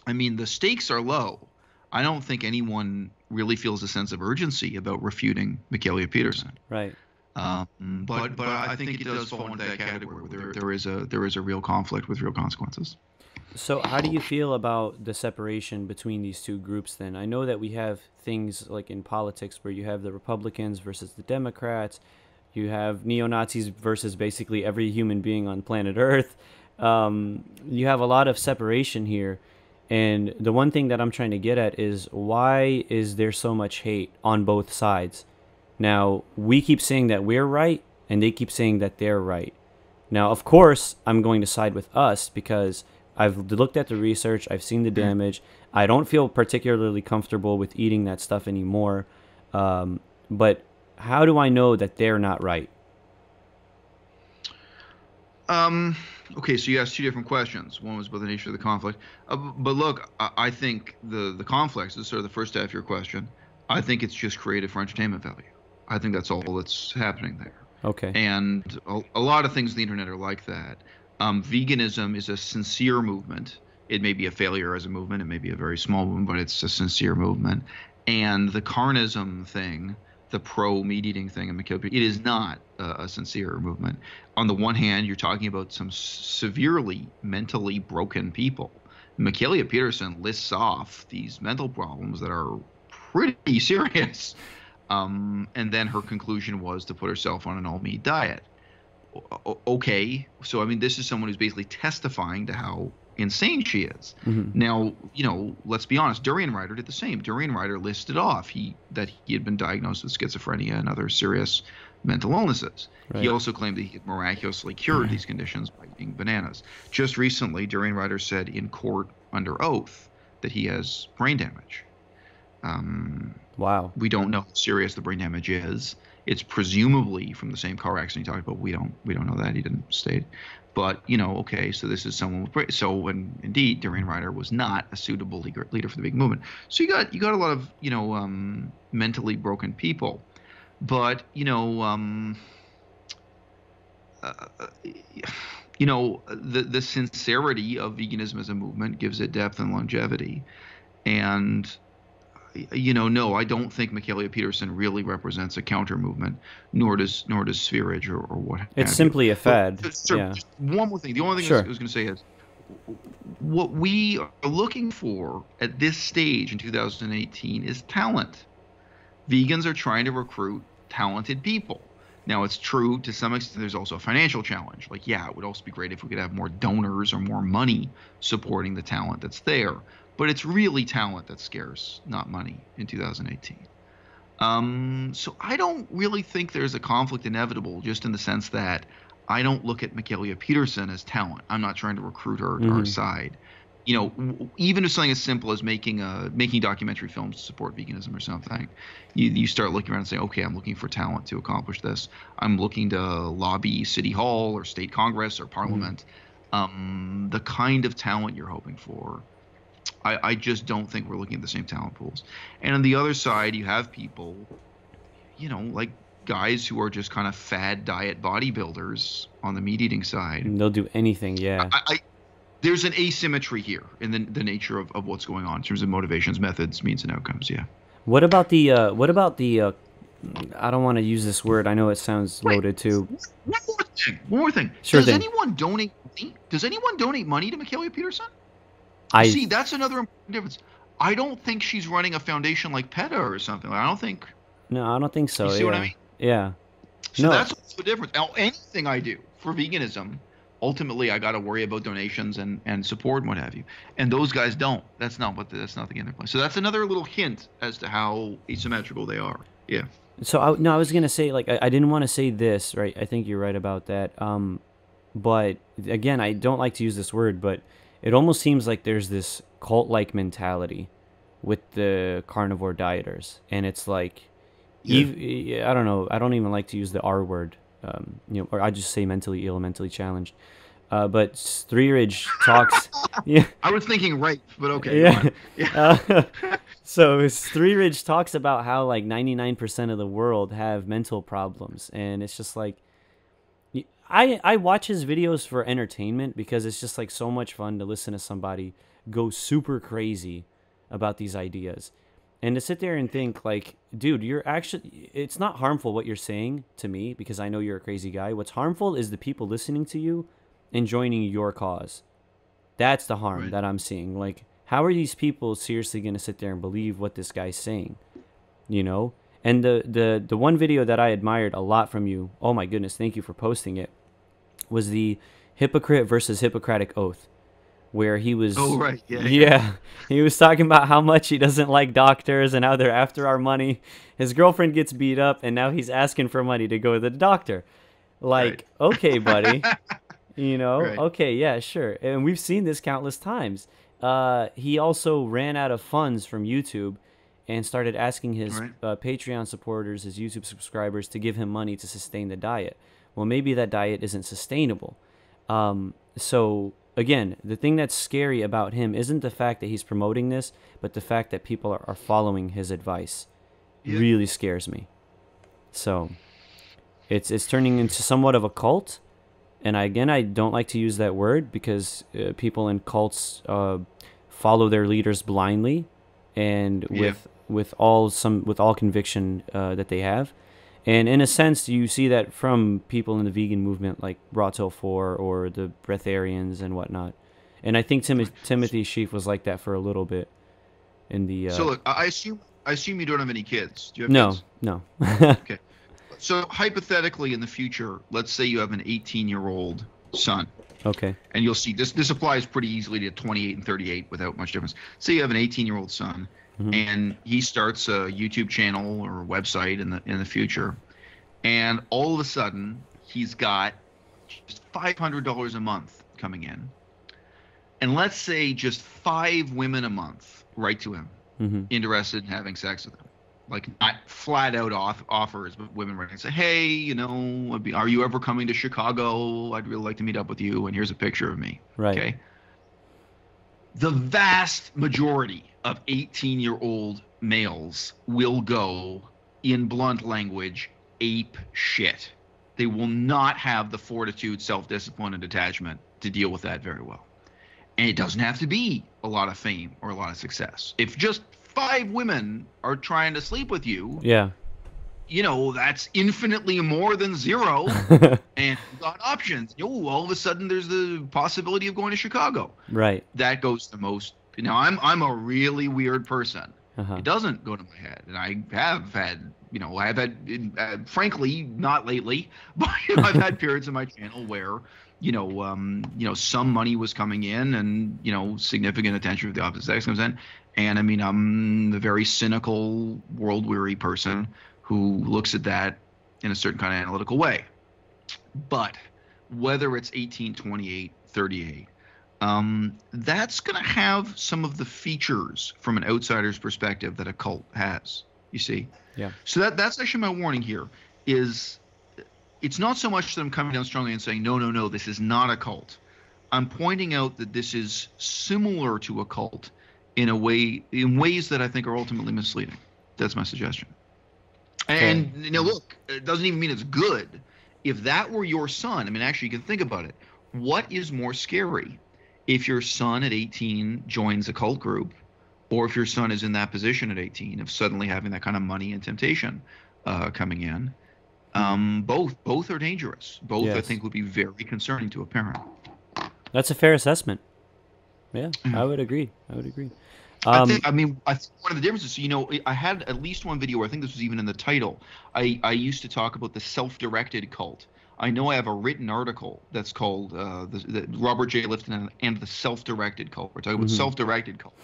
the stakes are low. I don't think anyone really feels a sense of urgency about refuting Michaelia Peterson. Right. But I think it does fall into that category where there is a real conflict with real consequences. So how do you feel about the separation between these two groups then? I know that we have things like in politics where you have the Republicans versus the Democrats. You have neo-Nazis versus basically every human being on planet Earth. You have a lot of separation here. And the one thing that I'm trying to get at is, why is there so much hate on both sides? Now, we keep saying that we're right, and they keep saying that they're right. Now, of course, I'm going to side with us because I've looked at the research, I've seen the damage. I don't feel particularly comfortable with eating that stuff anymore. But how do I know that they're not right? Okay, so you asked two different questions. One was about the nature of the conflict. But look, I think the conflicts is sort of the first half of your question. I think it's just created for entertainment value. I think that's all that's happening there. Okay. And a lot of things on the internet are like that. Veganism is a sincere movement. It may be a failure as a movement. It may be a very small movement, but it's a sincere movement. And the carnism thing, the pro-meat eating thing, it is not a sincere movement. On the one hand, you're talking about some severely mentally broken people. Michaelia Peterson lists off these mental problems that are pretty serious. And then her conclusion was to put herself on an all-meat diet. Okay, so this is someone who's basically testifying to how insane she is. Now, let's be honest, Durian Ryder did the same. Durian Ryder listed off that he had been diagnosed with schizophrenia and other serious mental illnesses. Right. He also claimed that he had miraculously cured these conditions by eating bananas. Just recently, Durian Ryder said in court under oath that he has brain damage. Wow. We don't know how serious the brain damage is. It's presumably from the same car accident he talked about. We don't know that. He didn't state. But, okay, so this is someone with when indeed Durian Ryder was not a suitable leader for the vegan movement. So you got a lot of, mentally broken people. But, the sincerity of veganism as a movement gives it depth and longevity. And no, I don't think Michaelia Peterson really represents a counter movement, nor does Spherage or what have you. It's simply a fad. Just one more thing. The only thing Sure. I was going to say is what we are looking for at this stage in 2018 is talent. Vegans are trying to recruit talented people. Now, it's true to some extent there's also a financial challenge. Like, yeah, it would also be great if we could have more donors or more money supporting the talent that's there. But it's really talent that's scarce, not money, in 2018. So I don't really think there's a conflict inevitable, just in the sense that I don't look at Michaelia Peterson as talent. I'm not trying to recruit her to our side. even if something as simple as making documentary films to support veganism or something, you start looking around and saying, okay, I'm looking for talent to accomplish this. I'm looking to lobby city hall or state congress or Mm. parliament. The kind of talent you're hoping for, I just don't think we're looking at the same talent pools. And on the other side, you have people, like guys who are just kind of fad diet bodybuilders on the meat eating side. They'll do anything, yeah. There's an asymmetry here in the nature of what's going on in terms of motivations, methods, means, and outcomes. Yeah. What about the I don't want to use this word. I know it sounds Wait, loaded too. one more thing. One more thing. Sure thing. Does anyone donate money to Michaela Peterson? I See, that's another important difference. I don't think she's running a foundation like PETA or something. I don't think. No, I don't think so. You see what I mean? Yeah. So No. that's what's the difference. Now, anything I do for veganism, ultimately I got to worry about donations and support and what have you. And those guys don't. That's not the game they're playing. So that's another little hint as to how asymmetrical they are. Yeah. So I was gonna say, like, I didn't want to say this, right? I think you're right about that. But again, I don't like to use this word, but it almost seems like there's this cult-like mentality with the carnivore dieters, and it's like, I don't know. I don't even like to use the R word, or I just say mentally ill, mentally challenged. But Three Ridge talks. Yeah, I was thinking rape, but okay. yeah. Go on. Yeah. So Three Ridge talks about how like 99% of the world have mental problems, and it's just like, I watch his videos for entertainment because it's just like so much fun to listen to somebody go super crazy about these ideas. And to sit there and think like, dude, it's not harmful what you're saying to me because I know you're a crazy guy. What's harmful is the people listening to you and joining your cause. That's the harm Right. that I'm seeing. Like, how are these people seriously going to sit there and believe what this guy's saying? You know? And the one video that I admired a lot from you, oh my goodness, thank you for posting it, was the hypocrite versus Hippocratic oath, where he was, Oh, right. Yeah. yeah, he was talking about how much he doesn't like doctors and how they're after our money. His girlfriend gets beat up and now he's asking for money to go to the doctor. Like, okay, buddy, Right. okay, yeah, sure. And we've seen this countless times. He also ran out of funds from YouTube and started asking his Right. Patreon supporters, his YouTube subscribers, to give him money to sustain the diet. Well, maybe that diet isn't sustainable. So again, the thing that's scary about him isn't the fact that he's promoting this, but the fact that people are following his advice. Yeah. Really scares me. So it's turning into somewhat of a cult. And I don't like to use that word because people in cults follow their leaders blindly, and Yeah. with all conviction that they have. And in a sense, you see that from people in the vegan movement, like Rato 4 or the breatharians and whatnot. And I think Timothy Sheaf was like that for a little bit in the. So look, I assume you don't have any kids. Do you have No, kids? no. Okay. So hypothetically, in the future, let's say you have an 18-year-old son, Okay. and you'll see this applies pretty easily to 28 and 38 without much difference. Say you have an 18-year-old son, Mhm. and he starts a YouTube channel or a website in the future, and all of a sudden he's got just $500 a month coming in, and let's say just 5 women a month write to him Mhm. interested in having sex with him. Like, not flat out offers, but women writing and say, hey, are you ever coming to Chicago? I'd really like to meet up with you, and here's a picture of me. Right. Okay. The vast majority of 18-year-old males will go, in blunt language, ape shit. They will not have the fortitude, self-discipline, and detachment to deal with that very well. And it doesn't have to be a lot of fame or a lot of success. If just 5 women are trying to sleep with you, Yeah. that's infinitely more than 0, and you've got options. All of a sudden there's the possibility of going to Chicago. Right. That goes the most. I'm a really weird person. Uh-huh. It doesn't go to my head, and I have had, frankly, not lately, but I've had periods in my channel where, some money was coming in, and significant attention from the opposite sex comes in, and I'm a very cynical, world-weary person who looks at that in a certain kind of analytical way. But whether it's 18, 28, 38, that's going to have some of the features from an outsider's perspective that a cult has, you see. Yeah. So that's actually my warning here is it's not so much that I'm coming down strongly and saying, no, this is not a cult. I'm pointing out that this is similar to a cult in ways that I think are ultimately misleading. That's my suggestion. And look, it doesn't even mean it's good. If that were your son, I mean, actually, you can think about it. What is more scary? If your son at 18 joins a cult group, or if your son is in that position at 18 of suddenly having that kind of money and temptation coming in, both are dangerous. Both, yes. I think, would be very concerning to a parent. That's a fair assessment. Yeah, I would agree. I think one of the differences, I had at least one video where I think this was even in the title. I used to talk about the self-directed cult. I know I have a written article that's called the Robert J. Lifton and the Self-Directed Cult. We're talking about self-directed cult.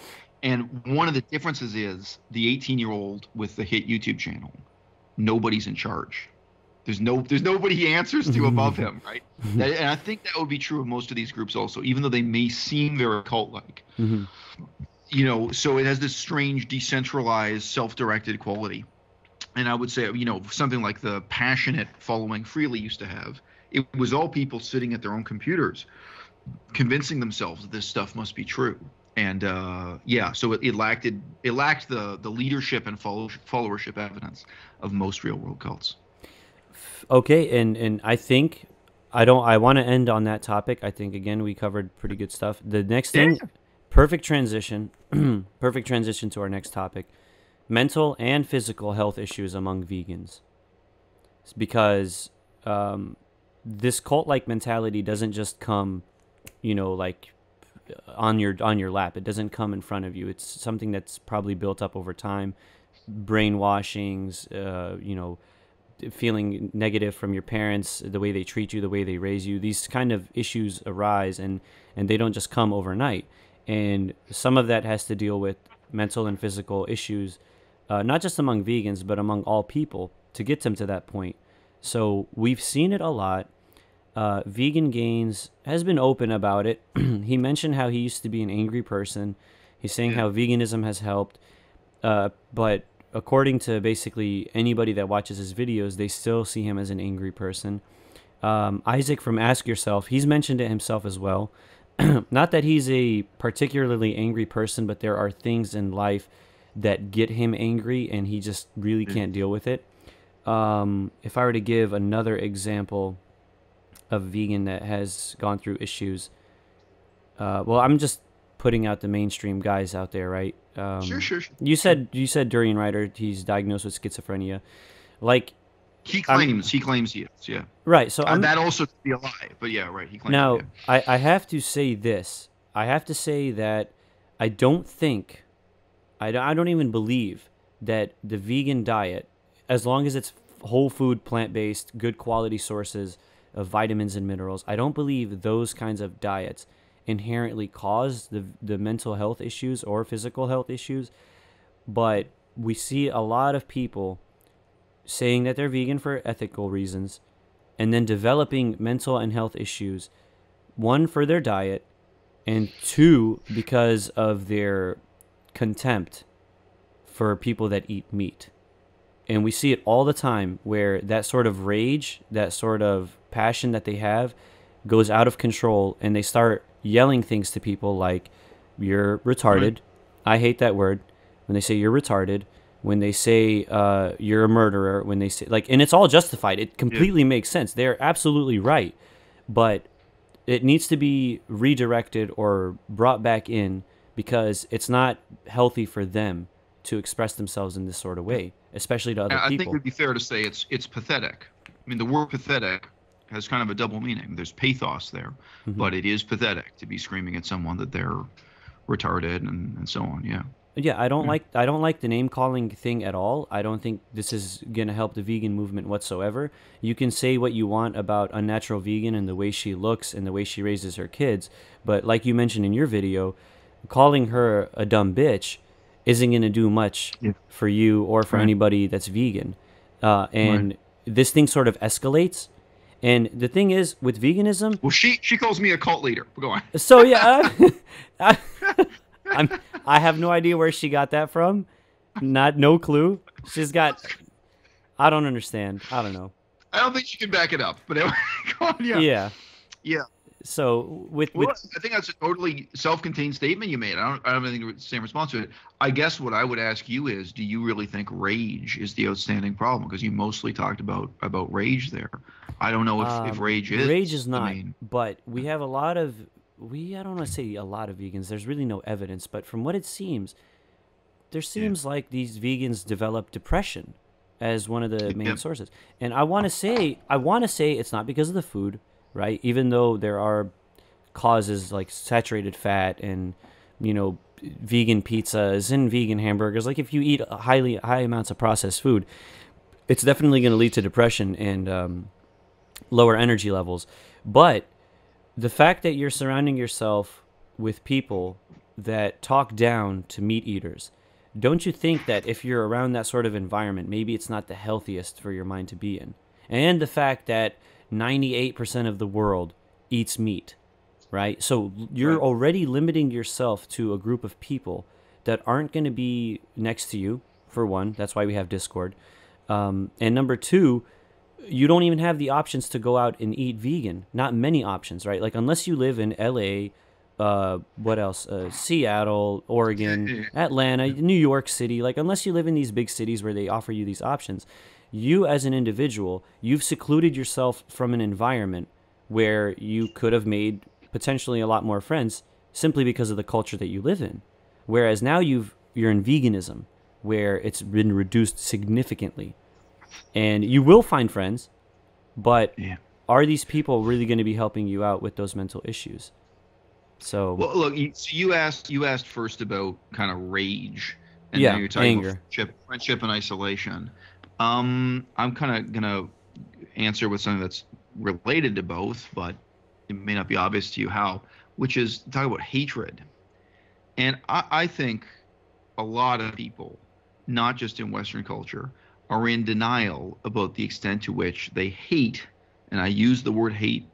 And one of the differences is the 18-year-old with the hit YouTube channel. Nobody's in charge. There's nobody he answers to above him, right? And I think that would be true of most of these groups also, even though they may seem very cult-like. So it has this strange decentralized self-directed quality. And I would say, something like the passionate following Freely used to have, it was all people sitting at their own computers convincing themselves that this stuff must be true. And so it lacked the leadership and followership evidence of most real world cults. Okay, and I think I want to end on that topic. I think again we covered pretty good stuff. The next thing, perfect transition to our next topic. Mental and physical health issues among vegans. It's because this cult-like mentality doesn't just come, like on your lap. It doesn't come in front of you. It's something that's probably built up over time. Brainwashings, feeling negative from your parents, the way they treat you, the way they raise you. These kind of issues arise, and they don't just come overnight. And some of that has to deal with mental and physical issues, not just among vegans, but among all people, to get them to that point. So we've seen it a lot. Vegan Gains has been open about it. He mentioned how he used to be an angry person. He's saying how veganism has helped. But according to basically anybody that watches his videos, they still see him as an angry person. Isaac from Ask Yourself, he's mentioned it himself as well. Not that he's a particularly angry person, but there are things in life that get him angry, and he just really can't deal with it. If I were to give another example of vegan that has gone through issues, I'm just putting out the mainstream guys out there, right? Sure. You said Durian Ryder, he's diagnosed with schizophrenia. Like, he claims he is, yeah. Right, so that also could be a lie, but yeah, right, he claims now, it, yeah. I have to say this. I have to say that I don't even believe that the vegan diet, as long as it's whole food, plant-based, good quality sources of vitamins and minerals, I don't believe those kinds of diets inherently cause the mental health issues or physical health issues. But we see a lot of people saying that they're vegan for ethical reasons and then developing mental and health issues, one, for their diet, and two, because of their contempt for people that eat meat. And we see it all the time, where that sort of rage, that sort of passion that they have goes out of control, and they start yelling things to people like, "You're retarded." I hate that word. When they say you're retarded, when they say you're a murderer, when they say, like, and it's all justified. It completely makes sense. They're absolutely right. But it needs to be redirected or brought back in, because it's not healthy for them to express themselves in this sort of way, especially to other people. I think it would be fair to say it's pathetic. I mean, the word pathetic has kind of a double meaning. There's pathos there, but it is pathetic to be screaming at someone that they're retarded and so on. Yeah. Yeah, I don't like the name calling thing at all. I don't think this is gonna help the vegan movement whatsoever. You can say what you want about Unnatural Vegan and the way she looks and the way she raises her kids, but like you mentioned in your video, calling her a dumb bitch isn't gonna do much for you or for anybody that's vegan. And this thing sort of escalates, And the thing is, with veganism, Well, she calls me a cult leader. Go on. so yeah, I, I'm I have no idea where she got that from. No clue. She's got. I don't understand. I don't know. I don't think she can back it up. But anyway, go on. Yeah. Yeah. Yeah. So with Well, I think that's a totally self-contained statement you made. I don't have anything the same response to it. I guess what I would ask you is, do you really think rage is the outstanding problem? Because you mostly talked about rage there. I don't know if rage is. Rage is not, I mean, but we have a lot of I don't want to say a lot of vegans. There's really no evidence, but from what it seems, there seems like these vegans develop depression as one of the main sources. And I want to say it's not because of the food, right? Even though there are causes like saturated fat and, you know, vegan pizzas and vegan hamburgers. Like if you eat high amounts of processed food, it's definitely going to lead to depression and lower energy levels. But the fact that you're surrounding yourself with people that talk down to meat eaters, don't you think that if you're around that sort of environment, maybe it's not the healthiest for your mind to be in? And the fact that 98% of the world eats meat, right? So you're already limiting yourself to a group of people that aren't going to be next to you, for one. That's why we have Discord. And number two, you don't even have the options to go out and eat vegan. Not many options, right? Like unless you live in LA, what else? Seattle, Oregon, Atlanta, New York City. Like unless you live in these big cities where they offer you these options, you as an individual, you've secluded yourself from an environment where you could have made potentially a lot more friends simply because of the culture that you live in. Whereas now you're in veganism, where it's been reduced significantly. And you will find friends, but are these people really going to be helping you out with those mental issues? So well, look, you asked first about kind of rage, and then you're talking anger, about friendship and isolation. I'm kind of gonna answer with something that's related to both, but it may not be obvious to you how, which is talk about hatred. And I think a lot of people, not just in Western culture, are in denial about the extent to which they hate, and I use the word hate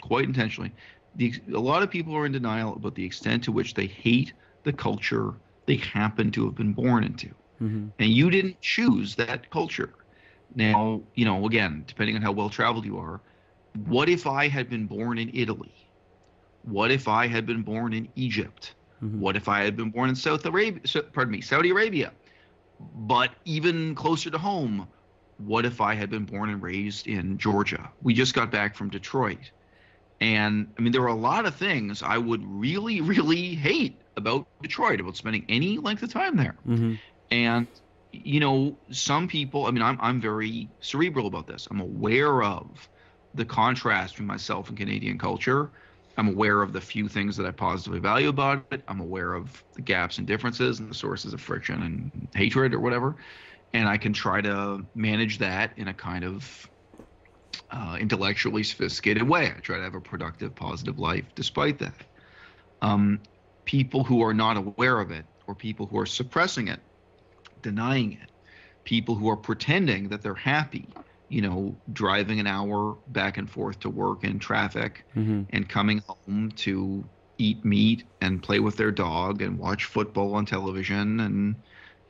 quite intentionally. A lot of people are in denial about the extent to which they hate the culture they happen to have been born into. Mm-hmm. And you didn't choose that culture. Now, you know, again, depending on how well traveled you are, what if I had been born in Italy? What if I had been born in Egypt? Mm-hmm. What if I had been born in Saudi Arabia? But even closer to home, what if I had been born and raised in Georgia? We just got back from Detroit. And I mean, there are a lot of things I would really, really hate about Detroit, about spending any length of time there. Mm-hmm. And, you know, some people, I mean, I'm very cerebral about this. I'm aware of the contrast between myself and Canadian culture. I'm aware of the few things that I positively value about it. I'm aware of the gaps and differences and the sources of friction and hatred or whatever. And I can try to manage that in a kind of intellectually sophisticated way. I try to have a productive, positive life despite that. People who are not aware of it, or people who are suppressing it, denying it, people who are pretending that they're happy, you know, driving an hour back and forth to work in traffic, mm-hmm. and coming home to eat meat and play with their dog and watch football on television and,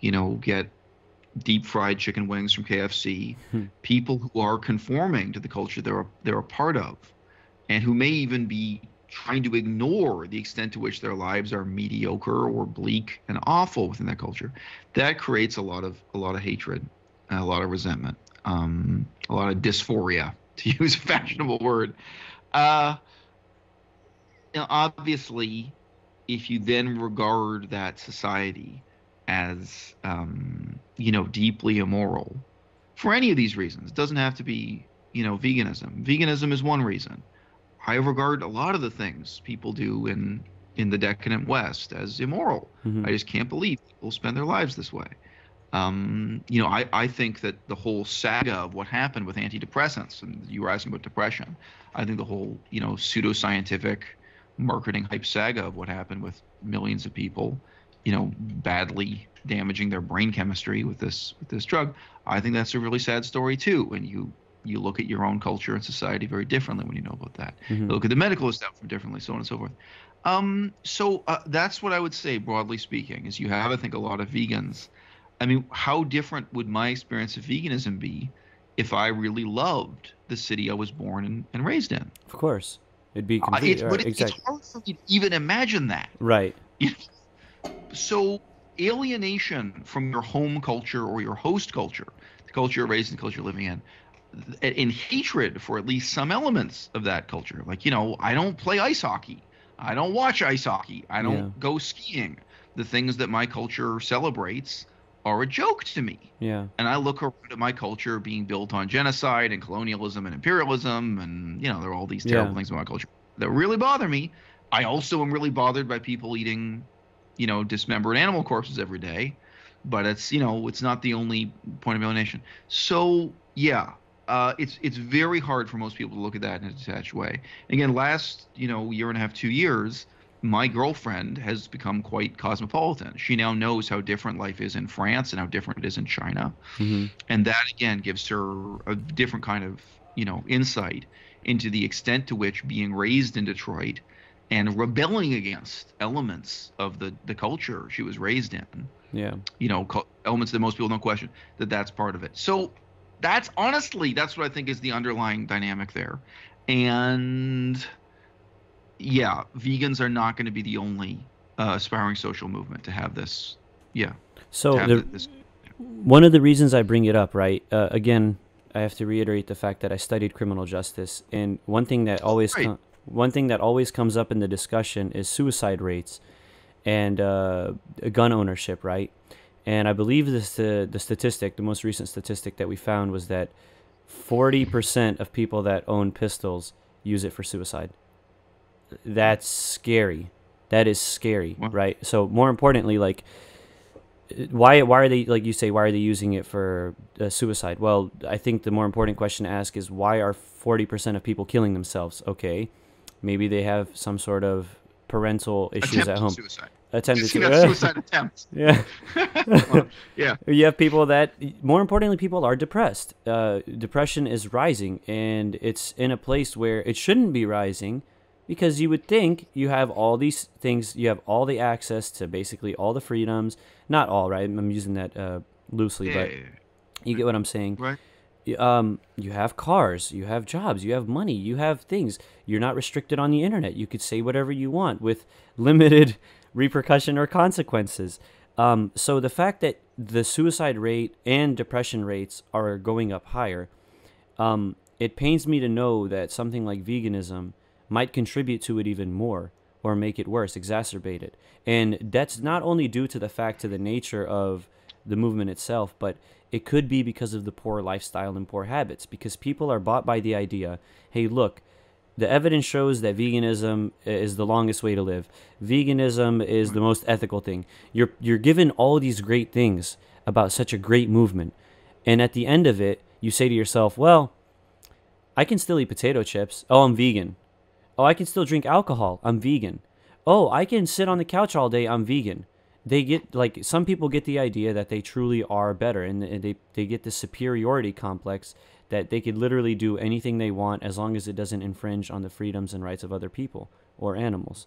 you know, get deep fried chicken wings from KFC, people who are conforming to the culture they're a part of, and who may even be trying to ignore the extent to which their lives are mediocre or bleak and awful within that culture. That creates a lot of hatred, a lot of resentment, a lot of dysphoria, to use a fashionable word. Now, obviously, if you then regard that society as you know, deeply immoral for any of these reasons, it doesn't have to be, you know, veganism. Veganism is one reason. I regard a lot of the things people do in the decadent West as immoral. Mm-hmm. I just can't believe people spend their lives this way. You know, I think that the whole saga of what happened with antidepressants, and you were asking about depression, I think the whole, you know, pseudoscientific marketing hype saga of what happened with millions of people, you know, badly damaging their brain chemistry with this drug, I think that's a really sad story too. And you You look at your own culture and society very differently when you know about that. You Mm-hmm. look at the medical establishment differently, so on and so forth. So that's what I would say, broadly speaking, is you have, I think, a lot of vegans. I mean, how different would my experience of veganism be if I really loved the city I was born and raised in? Of course, it'd be It's completely but right. it's Exactly. hard for me to even imagine that. Right. So alienation from your home culture or your host culture, the culture you're raised in, the culture you're living in hatred for at least some elements of that culture. Like, I don't play ice hockey. I don't watch ice hockey. I Yeah. don't go skiing. The things that my culture celebrates are a joke to me. Yeah. And I look around at my culture being built on genocide and colonialism and imperialism, and there are all these terrible Yeah. things about my culture that really bother me. I also am really bothered by people eating, dismembered animal corpses every day, but it's not the only point of alienation. So yeah, it's very hard for most people to look at that in a detached way. Again, last year and a half, 2 years, my girlfriend has become quite cosmopolitan. She now knows how different life is in France and how different it is in China, Mm-hmm. and that again gives her a different kind of insight into the extent to which being raised in Detroit and rebelling against elements of the culture she was raised in, Yeah. elements that most people don't question, that's part of it. So that's honestly, that's what I think is the underlying dynamic there. And yeah, vegans are not going to be the only aspiring social movement to have this. Yeah, to So have this. one of the reasons I bring it up, right? Again, I have to reiterate the fact that I studied criminal justice, and Right. one thing that always comes up in the discussion is suicide rates and gun ownership, right? And I believe the statistic, the most recent statistic that we found was that 40% of people that own pistols use it for suicide. That's scary. That is scary, Well, right? So more importantly, like why are they, like you say, why are they using it for suicide? Well, I think the more important question to ask is why are 40% of people killing themselves? Okay, maybe they have some sort of parental issues at attempted home. suicide. Attempted You got to suicide attempts. yeah. Well, yeah. You have people that, more importantly, people are depressed. Depression is rising, and it's in a place where it shouldn't be rising, because you would think you have all these things, you have all the access to basically all the freedoms. Not all, right? I'm using that loosely, Yeah. but you get what I'm saying. Right. You have cars, you have jobs, you have money, you have things. You're not restricted on the internet. You could say whatever you want with limited repercussion or consequences. So the fact that the suicide rate and depression rates are going up higher, it pains me to know that something like veganism might contribute to it even more, or make it worse, exacerbate it. And that's not only due to the fact, to the nature of the movement itself, but it could be because of the poor lifestyle and poor habits, because people are bought by the idea, hey, look, the evidence shows that veganism is the longest way to live. Veganism is the most ethical thing. You're given all these great things about such a great movement, and at the end of it, you say to yourself, well, I can still eat potato chips. Oh, I'm vegan. Oh, I can still drink alcohol. I'm vegan. Oh, I can sit on the couch all day. I'm vegan. They get, like, some people get the idea that they truly are better, and they get this superiority complex that they could literally do anything they want as long as it doesn't infringe on the freedoms and rights of other people or animals.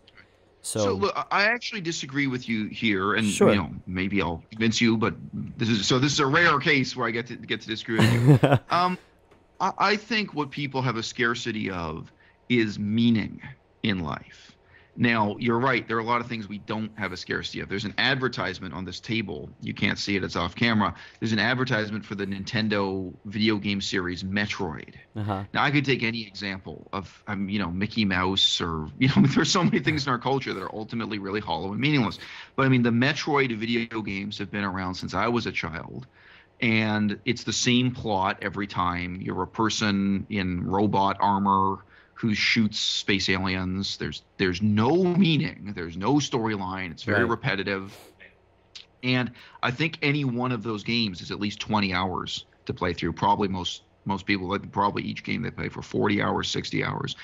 So So, look, I actually disagree with you here, and sure. maybe I'll convince you, but this is a rare case where I get to disagree with you. I think what people have a scarcity of is meaning in life. Now, you're right. There are a lot of things we don't have a scarcity of. There's an advertisement on this table. You can't see it. It's off camera. There's an advertisement for the Nintendo video game series Metroid. Uh-huh. Now, I could take any example of, Mickey Mouse, or, there's so many things in our culture that are ultimately really hollow and meaningless. But I mean, the Metroid video games have been around since I was a child. And it's the same plot every time. You're a person in robot armor who shoots space aliens. There's no meaning. There's no storyline. It's very Right. repetitive. And I think any one of those games is at least 20 hours to play through. Probably most people, like, probably each game they play for 40 hours, 60 hours.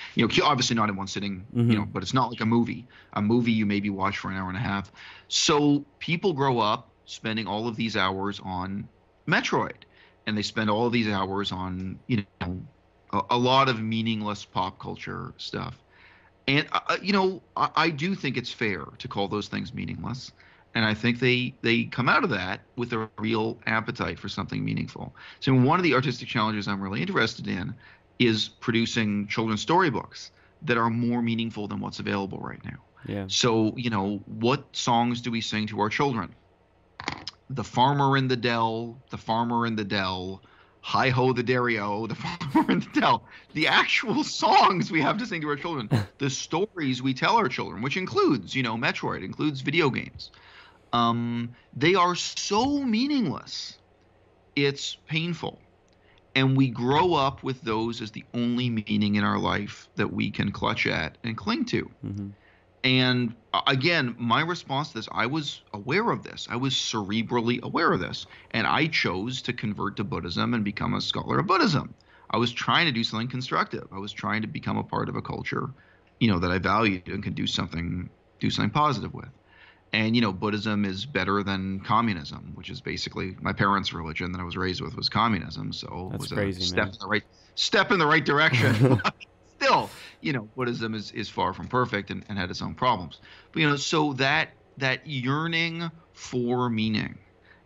Obviously not in one sitting, Mm-hmm. but it's not like a movie. A movie you maybe watch for an hour and a half. So people grow up spending all of these hours on Metroid. and they spend all these hours on, a lot of meaningless pop culture stuff. And I do think it's fair to call those things meaningless, and I think they come out of that with a real appetite for something meaningful. So one of the artistic challenges I'm really interested in is producing children's storybooks that are more meaningful than what's available right now. Yeah. So what songs do we sing to our children? The farmer in the dell, the farmer in the dell, hi ho the dairy-o, the farmer in the dell. The actual songs we have to sing to our children, the stories we tell our children, which includes, Metroid, includes video games. They are so meaningless. It's painful. And we grow up with those as the only meaning in our life that we can clutch at and cling to. Mm-hmm. And again, my response to this, I was aware of this. I was cerebrally aware of this. And I chose to convert to Buddhism and become a scholar of Buddhism. I was trying to do something constructive. I was trying to become a part of a culture, that I valued and could do something positive with. And, Buddhism is better than communism, which is basically my parents' religion that I was raised with was communism. So it was crazy, a step in the right direction. Still, Buddhism is far from perfect and had its own problems. But, so that yearning for meaning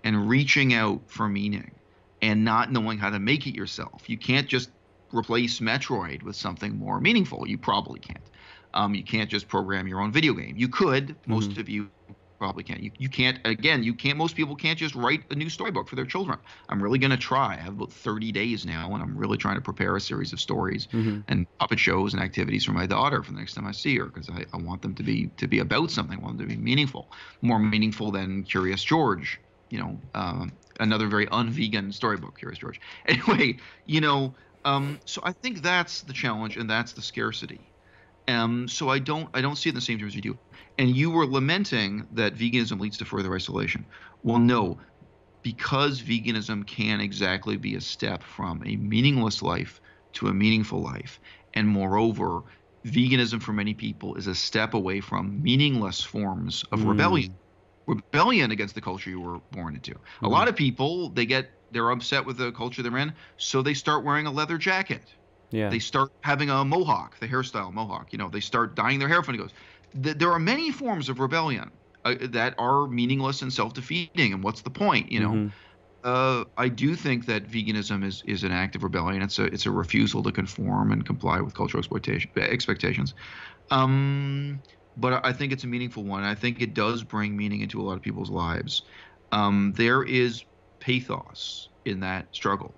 and reaching out for meaning and not knowing how to make it yourself. You can't just replace Metroid with something more meaningful. You probably can't. You can't just program your own video game. You could. Most of you probably can't. You can't. Again, you can't. Most people can't just write a new storybook for their children. I'm really going to try. I have about 30 days now, and I'm really trying to prepare a series of stories and puppet shows and activities for my daughter for the next time I see her, because I want them to be about something. I want them to be meaningful, more meaningful than Curious George. Another very un-vegan storybook, Curious George. Anyway, so I think that's the challenge and that's the scarcity. So I don't see it in the same terms you do. And you were lamenting that veganism leads to further isolation. Well, no, because veganism can exactly be a step from a meaningless life to a meaningful life. And moreover, veganism for many people is a step away from meaningless forms of rebellion against the culture you were born into. A lot of people, they're upset with the culture they're in, so they start wearing a leather jacket. Yeah. They start having a mohawk, the hairstyle mohawk. They start dyeing their hair funny. Goes. There are many forms of rebellion that are meaningless and self-defeating. And what's the point? I do think that veganism is an act of rebellion. It's a refusal to conform and comply with cultural expectations. But I think it's a meaningful one. I think it does bring meaning into a lot of people's lives. There is pathos in that struggle,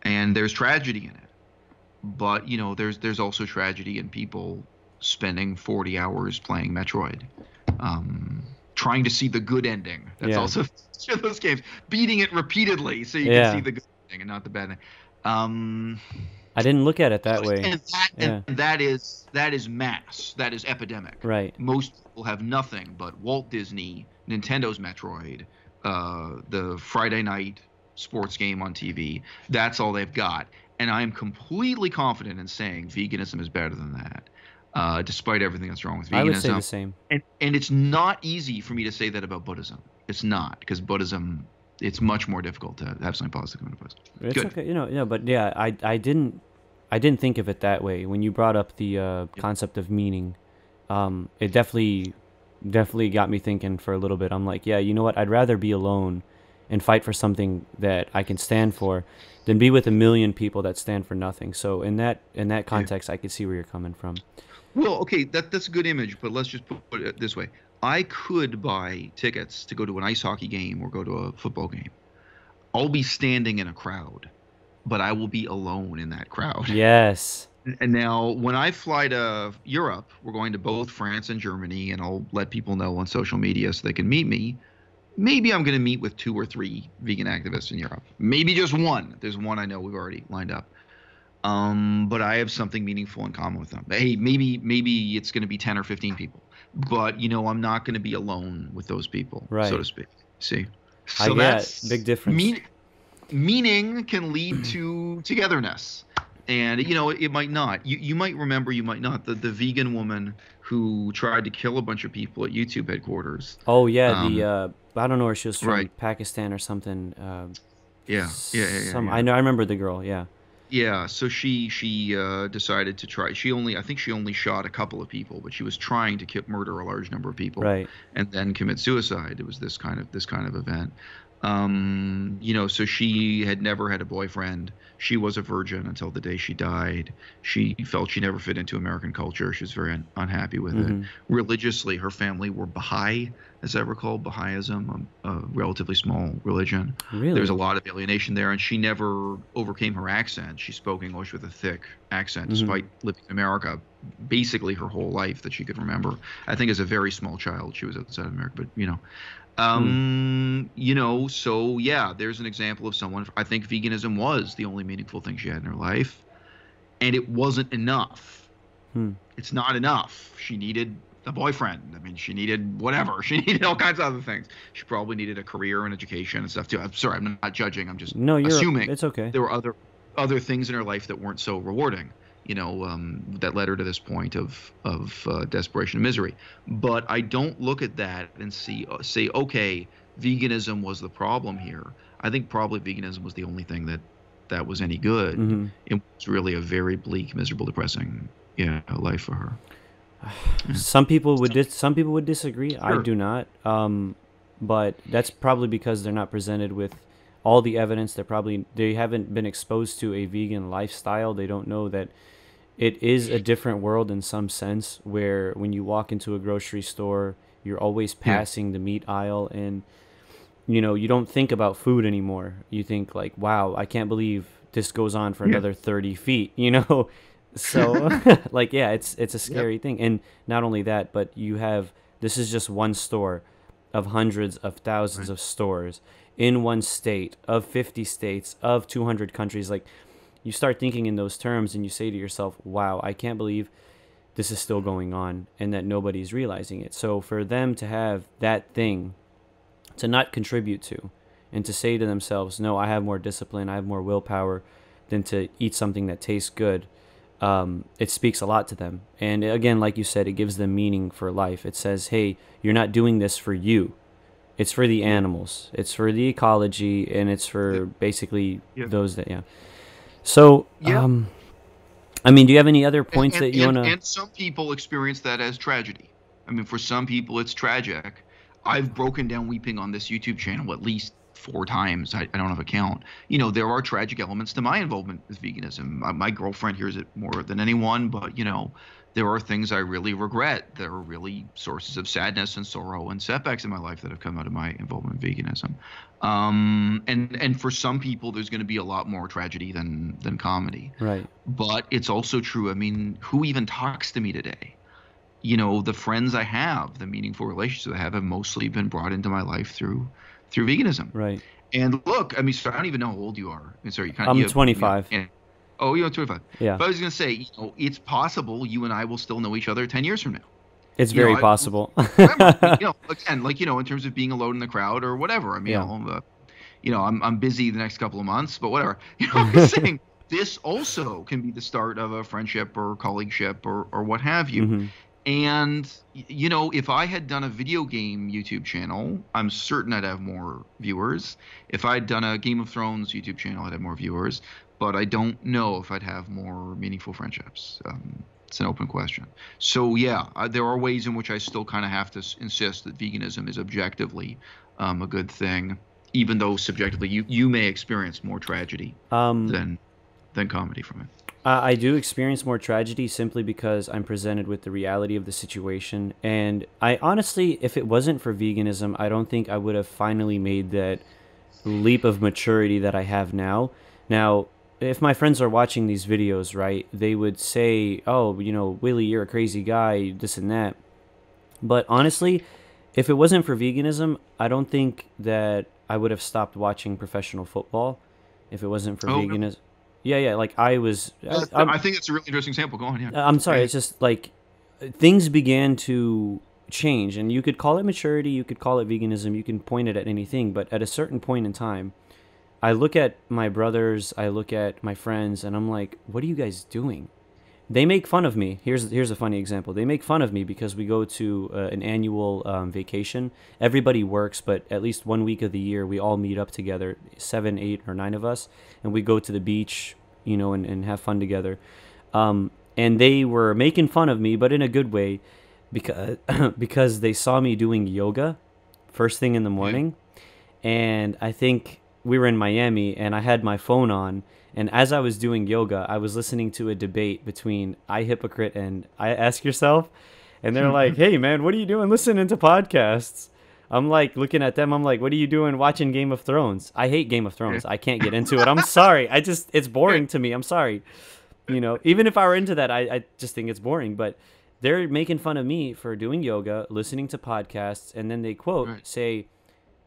and there's tragedy in it. But there's also tragedy in people spending 40 hours playing Metroid, trying to see the good ending. That's also those games, beating it repeatedly so you can see the good ending and not the bad ending. I didn't look at it that way. And that is mass. That is epidemic. Right. Most people have nothing but Walt Disney, Nintendo's Metroid, the Friday night sports game on TV. That's all they've got. And I am completely confident in saying veganism is better than that, despite everything that's wrong with veganism. I would say the same. And it's not easy for me to say that about Buddhism. It's not, because Buddhism, it's much more difficult to have something positive in Buddhism. It's Good. okay, but yeah, I didn't think of it that way. When you brought up the concept of meaning, it definitely got me thinking for a little bit. I'm like, yeah, you know what? I'd rather be alone and fight for something that I can stand for than be with a million people that stand for nothing. So in that context, I could see where you're coming from. Well, okay, that's a good image, but let's just put it this way. I could buy tickets to go to an ice hockey game or go to a football game. I'll be standing in a crowd, but I will be alone in that crowd. Yes. And now when I fly to Europe, we're going to both France and Germany, and I'll let people know on social media so they can meet me. Maybe I'm going to meet with 2 or 3 vegan activists in Europe. Maybe just one. There's one I know we've already lined up. But I have something meaningful in common with them. Hey, maybe it's going to be 10 or 15 people. But, I'm not going to be alone with those people, so to speak. See? So that's big difference. Meaning can lead to togetherness. And it might not. You might remember, you might not, the vegan woman who tried to kill a bunch of people at YouTube headquarters. Oh yeah, the Um, I don't know where she was from, right. Pakistan or something. Yeah. Yeah. Yeah. Yeah. Some Yeah. I know, I remember the girl. Yeah. Yeah, so she decided to try. I think she only shot a couple of people, but she was trying to murder a large number of people Right. and then commit suicide. It was this kind of event. So she had never had a boyfriend. She was a virgin until the day she died. She felt she never fit into American culture. She was very unhappy with it. Mm-hmm. Religiously, her family were Baha'i, as I recall, Baha'ism, a relatively small religion. There's a Really? lot of alienation there, and she never overcame her accent. She spoke English with a thick accent, Mm-hmm. despite living in America basically her whole life that she could remember. I think as a very small child, she was outside of America, but. Hmm. So yeah, there's an example of someone. I think veganism was the only meaningful thing she had in her life, and it wasn't enough. Hmm. It's not enough. She needed a boyfriend. I mean, she needed whatever. She needed all kinds of other things. She probably needed a career and education and stuff too. I'm sorry, I'm not judging. I'm just No, assuming it's okay. there were other things in her life that weren't so rewarding. That led her to this point of desperation and misery. But I don't look at that and say, okay, veganism was the problem here. I think probably veganism was the only thing that was any good. Mm-hmm. It was really a very bleak, miserable, depressing, life for her. Some people would disagree. I Sure. do not. But that's probably because they're not presented with all the evidence. They haven't been exposed to a vegan lifestyle. They don't know that it is a different world in some sense, where when you walk into a grocery store, you're always Yeah. passing the meat aisle, and you don't think about food anymore. You think like, wow, I can't believe this goes on for Yeah. another 30 feet, So like, yeah, it's a Yep. scary thing. And not only that, but this is just one store of hundreds of thousands Right. of stores in one state, of 50 states, of 200 countries. Like, you start thinking in those terms and you say to yourself, wow, I can't believe this is still going on and that nobody's realizing it. So for them to have that thing to not contribute to, and to say to themselves, no, I have more discipline, I have more willpower than to eat something that tastes good, it speaks a lot to them. And again, like you said, it gives them meaning for life. It says, hey, you're not doing this for you. It's for the Yeah. animals. It's for the ecology, and it's Yeah. for basically Yeah. those that, yeah. So, Yeah. I mean, do you have any other And, points and that you and want to? and some people experience that as tragedy. I mean, for some people, it's tragic. I've broken down weeping on this YouTube channel at least 4 times. I don't have a count. There are tragic elements to my involvement with veganism. My girlfriend hears it more than anyone, but there are things I really regret. There are really sources of sadness and sorrow and setbacks in my life that have come out of my involvement in veganism. And for some people, there's going to be a lot more tragedy than comedy. Right. But it's also true. I mean, who even talks to me today? The friends I have, the meaningful relationships I have mostly been brought into my life through veganism. Right. And look, I mean, so I don't even know how old you are. I'm sorry, I'm 25. Oh, you're 25. Yeah. But I was gonna say, it's possible you and I will still know each other 10 years from now. It's very possible. Remember, again, like in terms of being alone in the crowd or whatever. I mean, Yeah. I'm busy the next couple of months, but whatever. I'm just saying this also can be the start of a friendship or colleagueship or what have you. Hmm. And if I had done a video game YouTube channel, I'm certain I'd have more viewers. If I'd done a Game of Thrones YouTube channel, I'd have more viewers. But I don't know if I'd have more meaningful friendships. It's an open question. So yeah, there are ways in which I still kind of have to insist that veganism is objectively a good thing, even though subjectively you may experience more tragedy than comedy from it. I do experience more tragedy simply because I'm presented with the reality of the situation. And I honestly, if it wasn't for veganism, I don't think I would have finally made that leap of maturity that I have now. Now, if my friends are watching these videos, right, they would say, oh, Willie, you're a crazy guy, this and that. But honestly, if it wasn't for veganism, I don't think that I would have stopped watching professional football if it wasn't for Oh, really? veganism. Yeah, like I was. I think it's a really interesting example. Go on, yeah. I'm sorry. Hey. It's just like things began to change, and you could call it maturity, you could call it veganism, you can point it at anything. But at a certain point in time, I look at my brothers, I look at my friends, and I'm like, what are you guys doing? They make fun of me. Here's a funny example. They make fun of me because we go to an annual vacation. Everybody works, but at least 1 week of the year, we all meet up together, 7, 8, or 9 of us, and we go to the beach, and have fun together. And they were making fun of me, but in a good way, because because they saw me doing yoga first thing in the morning, and I think we were in Miami, and I had my phone on. And as I was doing yoga, I was listening to a debate between I Hypocrite and I Ask Yourself. And they're like, hey, man, what are you doing listening to podcasts? I'm like looking at them. I'm like, what are you doing watching Game of Thrones? I hate Game of Thrones. I can't get into it. I'm sorry. It's boring to me. I'm sorry. Even if I were into that, I just think it's boring. But they're making fun of me for doing yoga, listening to podcasts. And then they say,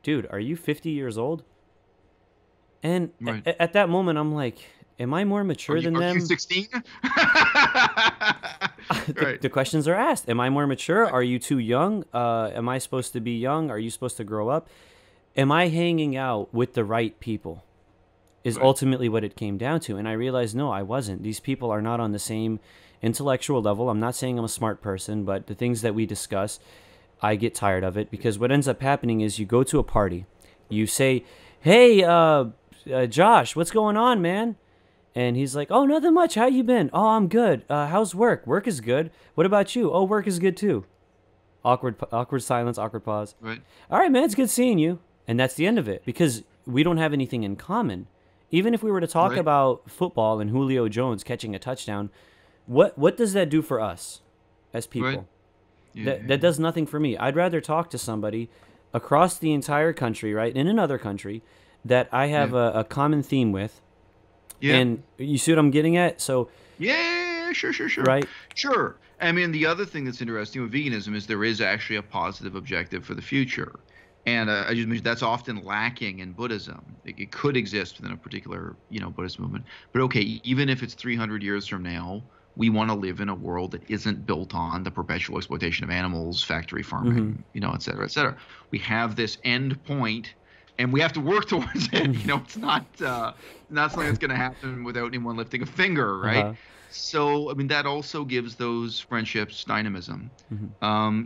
dude, are you 50 years old? And at that moment, I'm like, am I more mature than them? Are you 16? The questions are asked. Am I more mature? Are you too young? Am I supposed to be young? Are you supposed to grow up? Am I hanging out with the right people? Is ultimately what it came down to. And I realized, no, I wasn't. These people are not on the same intellectual level. I'm not saying I'm a smart person, but the things that we discuss, I get tired of it. Because what ends up happening is you go to a party. You say, hey, Josh, what's going on, man? And he's like, oh, nothing much. How you been? Oh, I'm good. How's work? Work is good. What about you? Oh, work is good too. Awkward silence, awkward pause. Right. All right, man, it's good seeing you. And that's the end of it, because we don't have anything in common. Even if we were to talk about football and Julio Jones catching a touchdown, what does that do for us as people? Right. Yeah. That does nothing for me. I'd rather talk to somebody across the entire country, right, in another country, that I have a common theme with. Yeah. And you see what I'm getting at? So sure. Right? Sure. I mean, the other thing that's interesting with veganism is there is actually a positive objective for the future. And I just mentioned that's often lacking in Buddhism. It could exist within a particular, Buddhist movement. But okay, even if it's 300 years from now, we want to live in a world that isn't built on the perpetual exploitation of animals, factory farming, et cetera, et cetera. We have this end point, and we have to work towards it. It's not something that's going to happen without anyone lifting a finger, right? So, I mean, that also gives those friendships dynamism,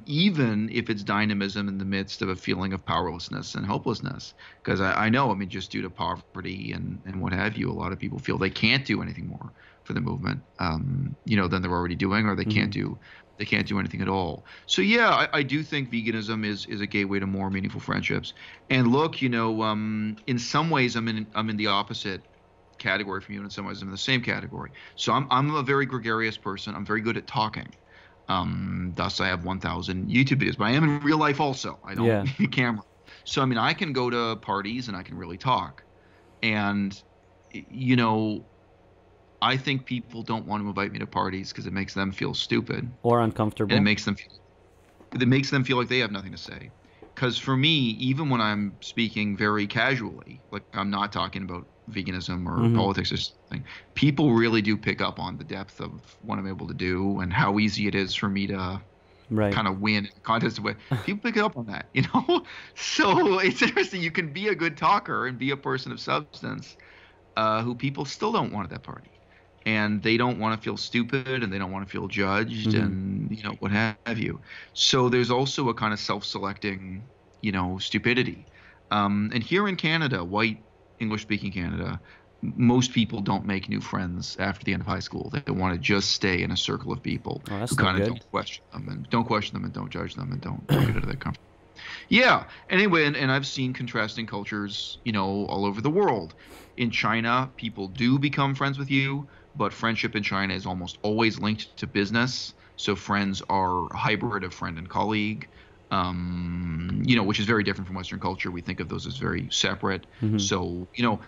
even if it's dynamism in the midst of a feeling of powerlessness and hopelessness. Because I know, just due to poverty and what have you, a lot of people feel they can't do anything more for the movement, than they're already doing, or they can't do anything at all. So yeah, I do think veganism is a gateway to more meaningful friendships. And look, in some ways I'm in the opposite category from you, and in some ways I'm in the same category. So I'm a very gregarious person. I'm very good at talking. Thus I have 1,000 YouTube videos, but I am in real life also. I don't need a camera. So I can go to parties and I can really talk. And I think people don't want to invite me to parties because it makes them feel stupid or uncomfortable. And it makes them feel like they have nothing to say. Because for me, even when I'm speaking very casually, like I'm not talking about veganism or politics or something, people really do pick up on the depth of what I'm able to do and how easy it is for me to kind of win in a contest. People pick up on that, So it's interesting. You can be a good talker and be a person of substance who people still don't want at that party. And they don't want to feel stupid, and they don't want to feel judged, and what have you. So there's also a kind of self-selecting, stupidity. And here in Canada, white English-speaking Canada, most people don't make new friends after the end of high school. They want to just stay in a circle of people who kind of don't question them and don't judge them and don't get out of their comfort. Yeah. Anyway, and I've seen contrasting cultures, all over the world. In China, people do become friends with you, but friendship in China is almost always linked to business. So friends are a hybrid of friend and colleague, which is very different from Western culture. We think of those as very separate. So, even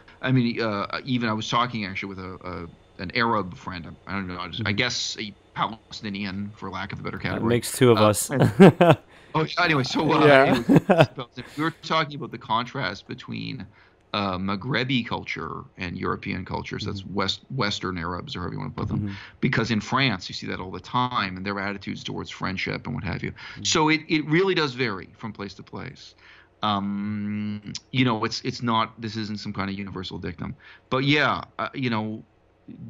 I was talking actually with an Arab friend. I don't know, I guess a Palestinian, for lack of a better category. That makes two of us. Anyway, so we were talking about the contrast between Maghrebi culture and European cultures. That's Western Arabs, or however you want to put them. Because in France, you see that all the time, and their attitudes towards friendship and what have you. So it really does vary from place to place. It's not, this isn't some kind of universal dictum, but yeah,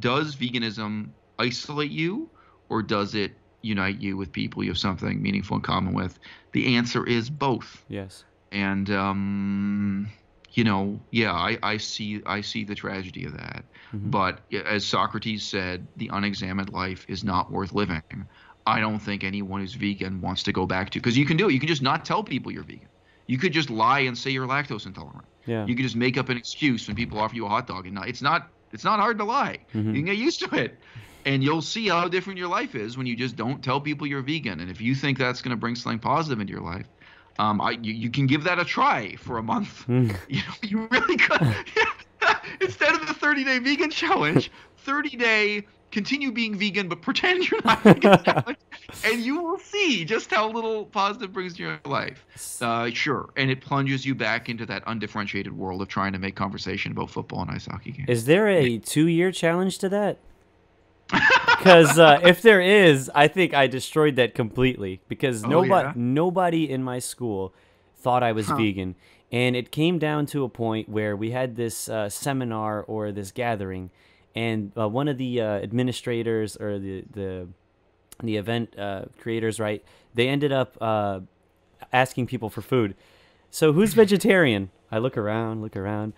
does veganism isolate you, or does it unite you with people you have something meaningful in common with? The answer is both. Yes. And yeah, I see the tragedy of that. Hmm. But as Socrates said, the unexamined life is not worth living. I don't think anyone who's vegan wants to go back to, because you can do it. You can just not tell people you're vegan. You could just lie and say you're lactose intolerant. Yeah. You could just make up an excuse when people offer you a hot dog, and it's not hard to lie. Hmm. You can get used to it, and you'll see how different your life is when you just don't tell people you're vegan. And if you think that's going to bring something positive into your life, you can give that a try for a month. You really could. Instead of the 30-day vegan challenge, 30-day continue being vegan but pretend you're not vegan challenge, and you will see just how little positive brings to your life. Sure, and it plunges you back into that undifferentiated world of trying to make conversation about football and ice hockey games. Is there a 2-year challenge to that? Because if there is, I think I destroyed that completely, because nobody in my school thought I was vegan. And it came down to a point where we had this seminar or this gathering, and one of the administrators or the event creators, right, they ended up asking people for food. So who's vegetarian? I look around.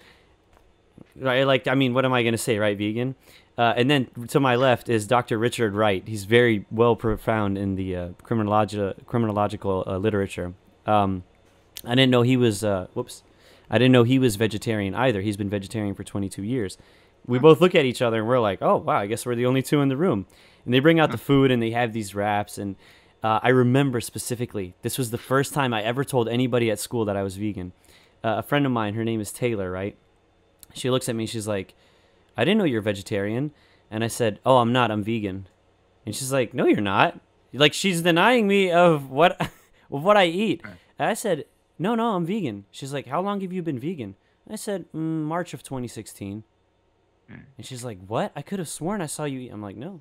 Right, like, I mean, what am I going to say, right? Vegan. And then to my left is Dr. Richard Wright. He's very well profound in the criminological literature. I didn't know he was. I didn't know he was vegetarian either. He's been vegetarian for 22 years. We both look at each other and we're like, "Oh wow, I guess we're the only two in the room." And they bring out the food and they have these wraps. And I remember specifically, this was the first time I ever told anybody at school that I was vegan. A friend of mine, her name is Taylor, right? She looks at me, she's like, "I didn't know you're vegetarian." And I said, "Oh, I'm not, I'm vegan." And she's like, "No, you're not." Like, she's denying me of what I eat. And I said, No, I'm vegan." She's like, "How long have you been vegan?" I said, March of 2016. And she's like, "What? I could have sworn I saw you eat." I'm like, no.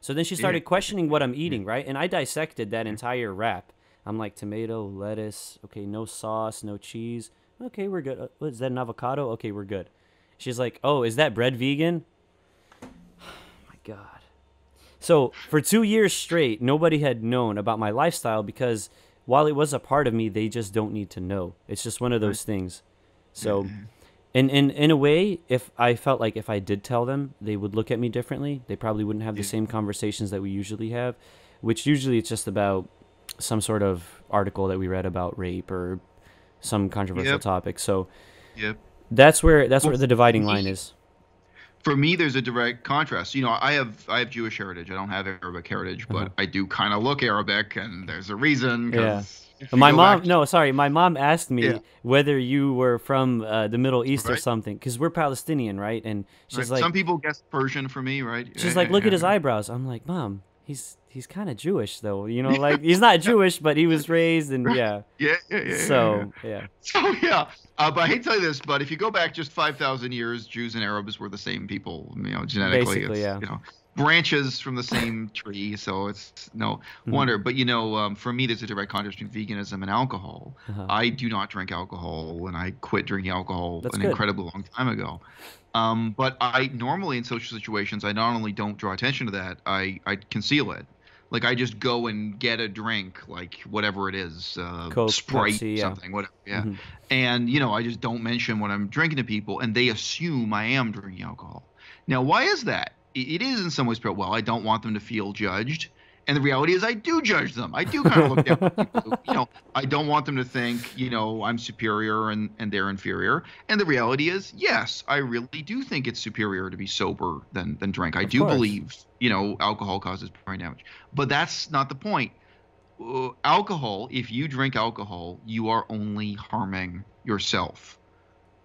So then she started questioning what I'm eating, right? And I dissected that entire wrap. I'm like, tomato, lettuce, okay, no sauce, no cheese. Okay, we're good. Is that an avocado? Okay, we're good. She's like, "Oh, is that bread vegan?" My God. So for 2 years straight, nobody had known about my lifestyle, because while it was a part of me, they just don't need to know. It's just one of those things. So in a way, if I felt like if I did tell them, they would look at me differently. They probably wouldn't have the same conversations that we usually have, which usually it's just about some sort of article that we read about rape or some controversial topic. So that's where the dividing line is. For me, there's a direct contrast. I have Jewish heritage. I don't have Arabic heritage, but I do kind of look Arabic, and there's a reason. My mom asked me whether you were from the Middle East or something, because we're Palestinian, right? And she's like, some people guess Persian for me, right? She's like, "Look at his eyebrows." I'm like, "Mom, he's kind of Jewish though, like he's not Jewish, but he was raised and So but I hate to tell you this, but if you go back just 5,000 years, Jews and Arabs were the same people, genetically. Basically, branches from the same tree, so it's no wonder. But for me, there's a direct contrast between veganism and alcohol. I do not drink alcohol, and I quit drinking alcohol incredibly long time ago. But I normally, in social situations, I not only don't draw attention to that, I conceal it. Like, I just go and get a drink, like whatever it is, Coke, Sprite, Pepsi, something, whatever. And I just don't mention what I'm drinking to people, and they assume I am drinking alcohol. Now, why is that? It is in some ways, but I don't want them to feel judged. And the reality is, I do judge them. I do kind of look down on people. I don't want them to think, I'm superior and they're inferior. And the reality is, yes, I really do think it's superior to be sober than drink. I do believe, alcohol causes brain damage. But that's not the point. Alcohol, if you drink alcohol, you are only harming yourself.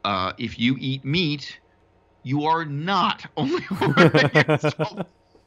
If you eat meat, you are not only harming yourself.